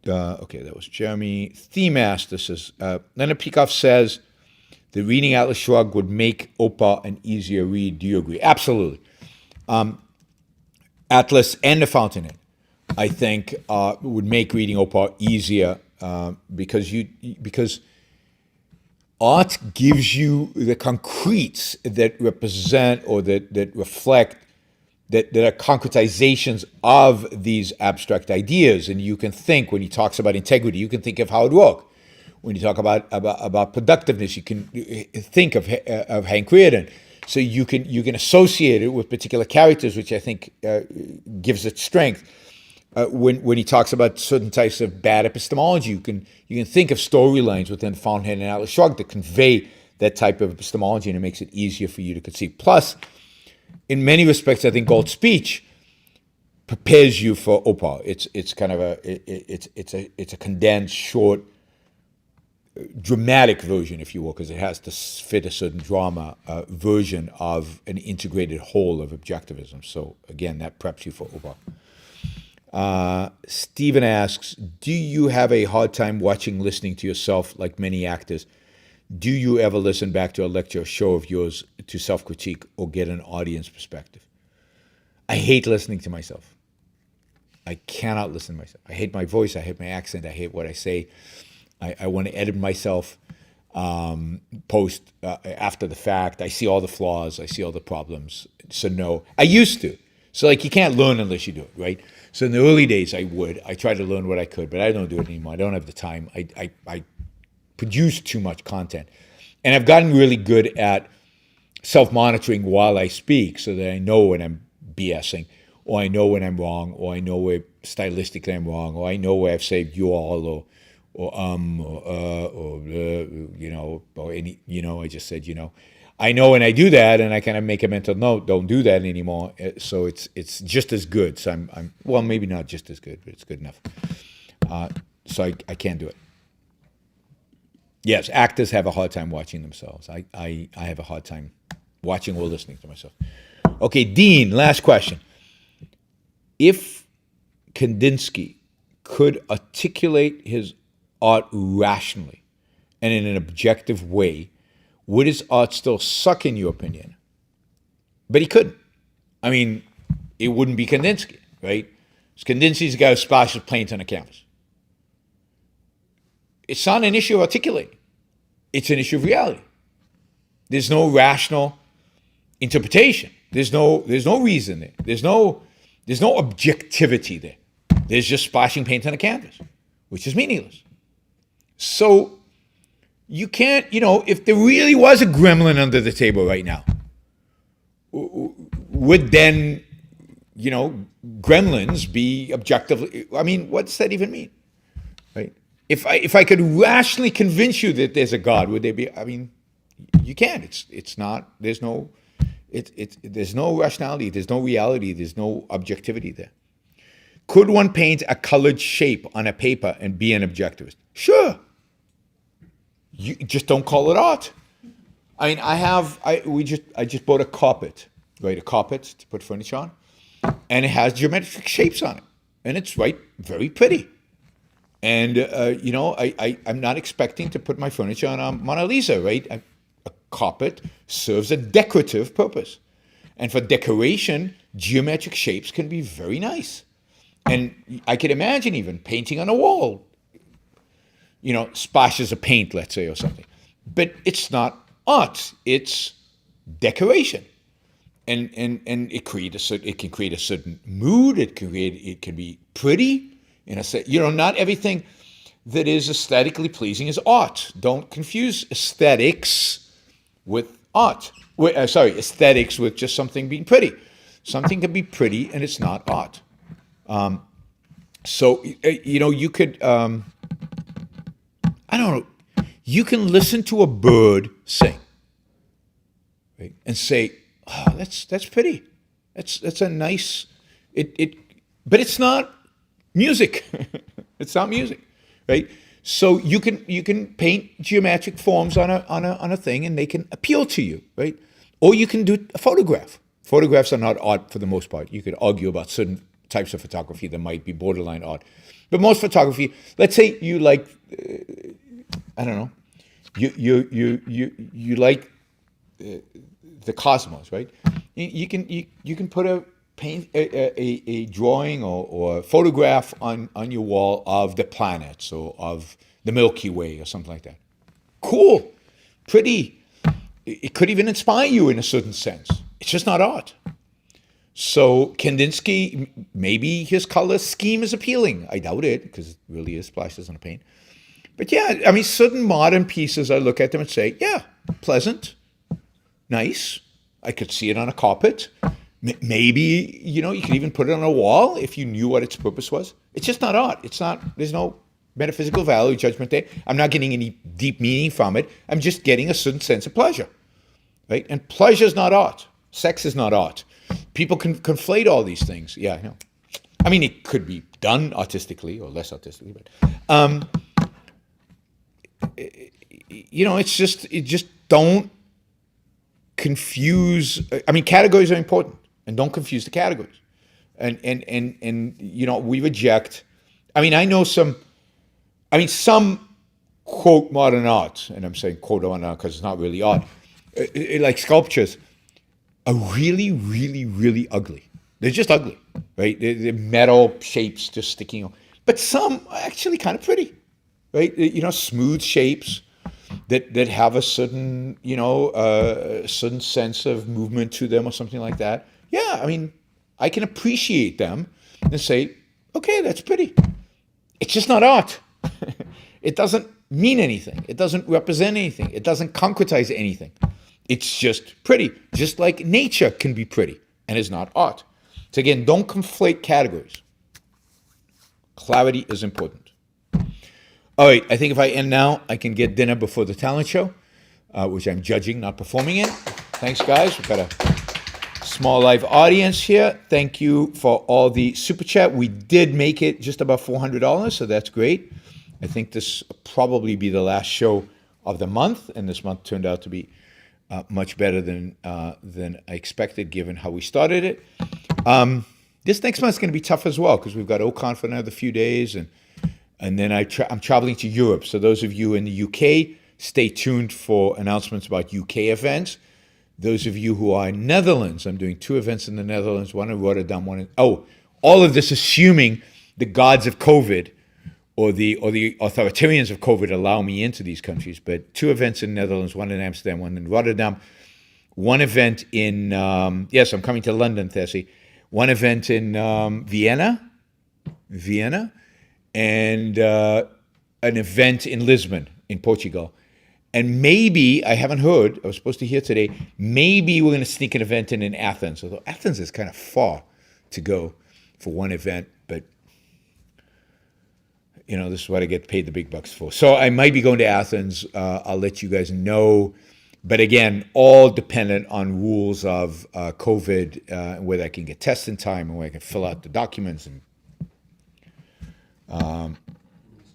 Okay, that was Jeremy. Themaster says, Leonard Peikoff says, the reading Atlas Shrugged would make OPA an easier read. Do you agree? Absolutely. Atlas and the Fountainhead, I think, would make reading OPA easier because art gives you the concretes that represent or that reflect that are concretizations of these abstract ideas. And you can think, when he talks about integrity, you can think of how it works. When you talk about productiveness, you can think of Hank Rearden. So you can associate it with particular characters, which I think gives it strength. When he talks about certain types of bad epistemology, you can think of storylines within Fountainhead and Atlas Shrugged that convey that type of epistemology, and it makes it easier for you to conceive. Plus, in many respects, I think Galt's speech prepares you for OPA. It's kind of it's a condensed, short, dramatic version, if you will, because it has to fit a certain drama version of an integrated whole of objectivism. So again, that preps you for OPA. Stephen asks, do you have a hard time listening to yourself like many actors? Do you ever listen back to a lecture or show of yours to self-critique or get an audience perspective? I hate listening to myself. I cannot listen to myself. I hate my voice. I hate my accent. I hate what I say. I want to edit myself, post after the fact. I see all the flaws. I see all the problems. So no, I used to. So you can't learn unless you do it, right? So in the early days, I tried to learn what I could, but I don't do it anymore. I don't have the time. I produce too much content. And I've gotten really good at self-monitoring while I speak so that I know when I'm BSing, or I know when I'm wrong, or I know where stylistically I'm wrong, or I know where I've said you all, or any, I just said, I know when I do that, and I kind of make a mental note, don't do that anymore. So it's just as good. So I'm well, maybe not just as good, but it's good enough. So I can't do it. Yes, actors have a hard time watching themselves. I have a hard time watching or listening to myself. Okay, Dean, last question. If Kandinsky could articulate his art rationally and in an objective way, would his art still suck, in your opinion? But he couldn't. I mean, it wouldn't be Kandinsky, right? Kandinsky's the guy who splashes paint on a canvas. It's not an issue of articulating. It's an issue of reality. There's no rational interpretation. There's no reason there. There's no objectivity there. There's just splashing paint on a canvas, which is meaningless. So you can't, if there really was a gremlin under the table right now, would then, gremlins be objectively, what does that even mean? Right? If I could rationally convince you that there's a God, would there be, you can't. It's not, there's no rationality, there's no reality, there's no objectivity there. Could one paint a colored shape on a paper and be an objectivist? Sure. You just don't call it art. I just bought a carpet, right? A carpet to put furniture on, and it has geometric shapes on it, and it's very pretty. And I'm not expecting to put my furniture on a Mona Lisa, right? A carpet serves a decorative purpose, and for decoration, geometric shapes can be very nice. And I could imagine even painting on a wall, splashes of paint, let's say, or something. But it's not art, it's decoration. and it can create a certain mood. It can be pretty in a sense. Not everything that is aesthetically pleasing is art. Don't confuse aesthetics with art. Aesthetics with just something being pretty. Something can be pretty and it's not art. So you could, I don't know, you can listen to a bird sing, right, and say, oh, that's pretty. That's a nice, but it's not music. It's not music, right? So you can paint geometric forms on a thing and they can appeal to you, right? Or you can do a photograph. Photographs are not art for the most part. You could argue about certain types of photography that might be borderline art. But most photography, let's say you like, I don't know, you like the cosmos, right? You can put a drawing or a photograph on your wall of the planets or of the Milky Way or something like that. Cool, pretty. It could even inspire you in a certain sense. It's just not art. So Kandinsky, maybe his color scheme is appealing. I doubt it, because it really is splashes on a paint. But yeah, I mean, certain modern pieces, I look at them and say, yeah, pleasant, nice. I could see it on a carpet. Maybe, you could even put it on a wall if you knew what its purpose was. It's just not art. There's no metaphysical value judgment there. I'm not getting any deep meaning from it. I'm just getting a certain sense of pleasure, right? And pleasure is not art. Sex is not art. People can conflate all these things. Yeah, I know. I mean, it could be done artistically or less artistically, but it just don't confuse. I mean, categories are important, and don't confuse the categories. And we reject. I mean, I know some quote modern art, and I'm saying quote modern art because it's not really art, like sculptures, are really, really, really ugly. They're just ugly, right? They're metal shapes just sticking out. But some are actually kind of pretty, right? Smooth shapes that have a certain, certain sense of movement to them or something like that. Yeah, I mean, I can appreciate them and say, okay, that's pretty. It's just not art. It doesn't mean anything. It doesn't represent anything. It doesn't concretize anything. It's just pretty, just like nature can be pretty and is not art. So again, don't conflate categories. Clarity is important. All right, I think if I end now, I can get dinner before the talent show, which I'm judging, not performing in. Thanks, guys. We've got a small live audience here. Thank you for all the super chat. We did make it just about $400, so that's great. I think this will probably be the last show of the month, and this month turned out to be much better than I expected, given how we started it. This next month's going to be tough as well because we've got OCON for another few days, and then I'm traveling to Europe. So those of you in the UK, stay tuned for announcements about UK events. Those of you who are in Netherlands, I'm doing 2 events in the Netherlands, one in Rotterdam, all of this assuming the gods of COVID or the authoritarians of COVID allow me into these countries. But 2 events in the Netherlands, one in Amsterdam, one in Rotterdam, one event in, yes, I'm coming to London, Tessie, one event in Vienna, and an event in Lisbon, in Portugal. And maybe, I haven't heard, I was supposed to hear today, maybe we're going to sneak an event in Athens, although Athens is kind of far to go for one event, but this is what I get paid the big bucks for. So I might be going to Athens. I'll let you guys know. But again, all dependent on rules of COVID, whether I can get tested in time and whether I can fill out the documents. And Rules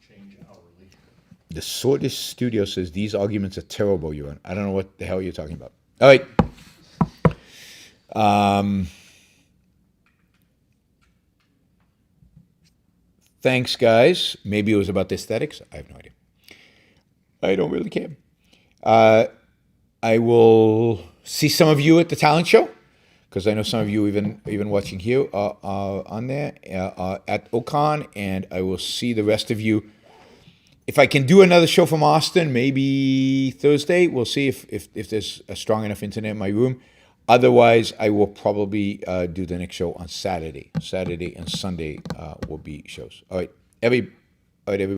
change hourly. the Swordfish Studio says these arguments are terrible, Ewan. I don't know what the hell you're talking about. All right. Thanks, guys. Maybe it was about the aesthetics. I have no idea. I don't really care. I will see some of you at the talent show, because I know some of you even watching here on there at OCON, and I will see the rest of you. If I can do another show from Austin, maybe Thursday. We'll see if there's a strong enough internet in my room. Otherwise, I will probably do the next show on Saturday. Saturday and Sunday will be shows. All right, everybody.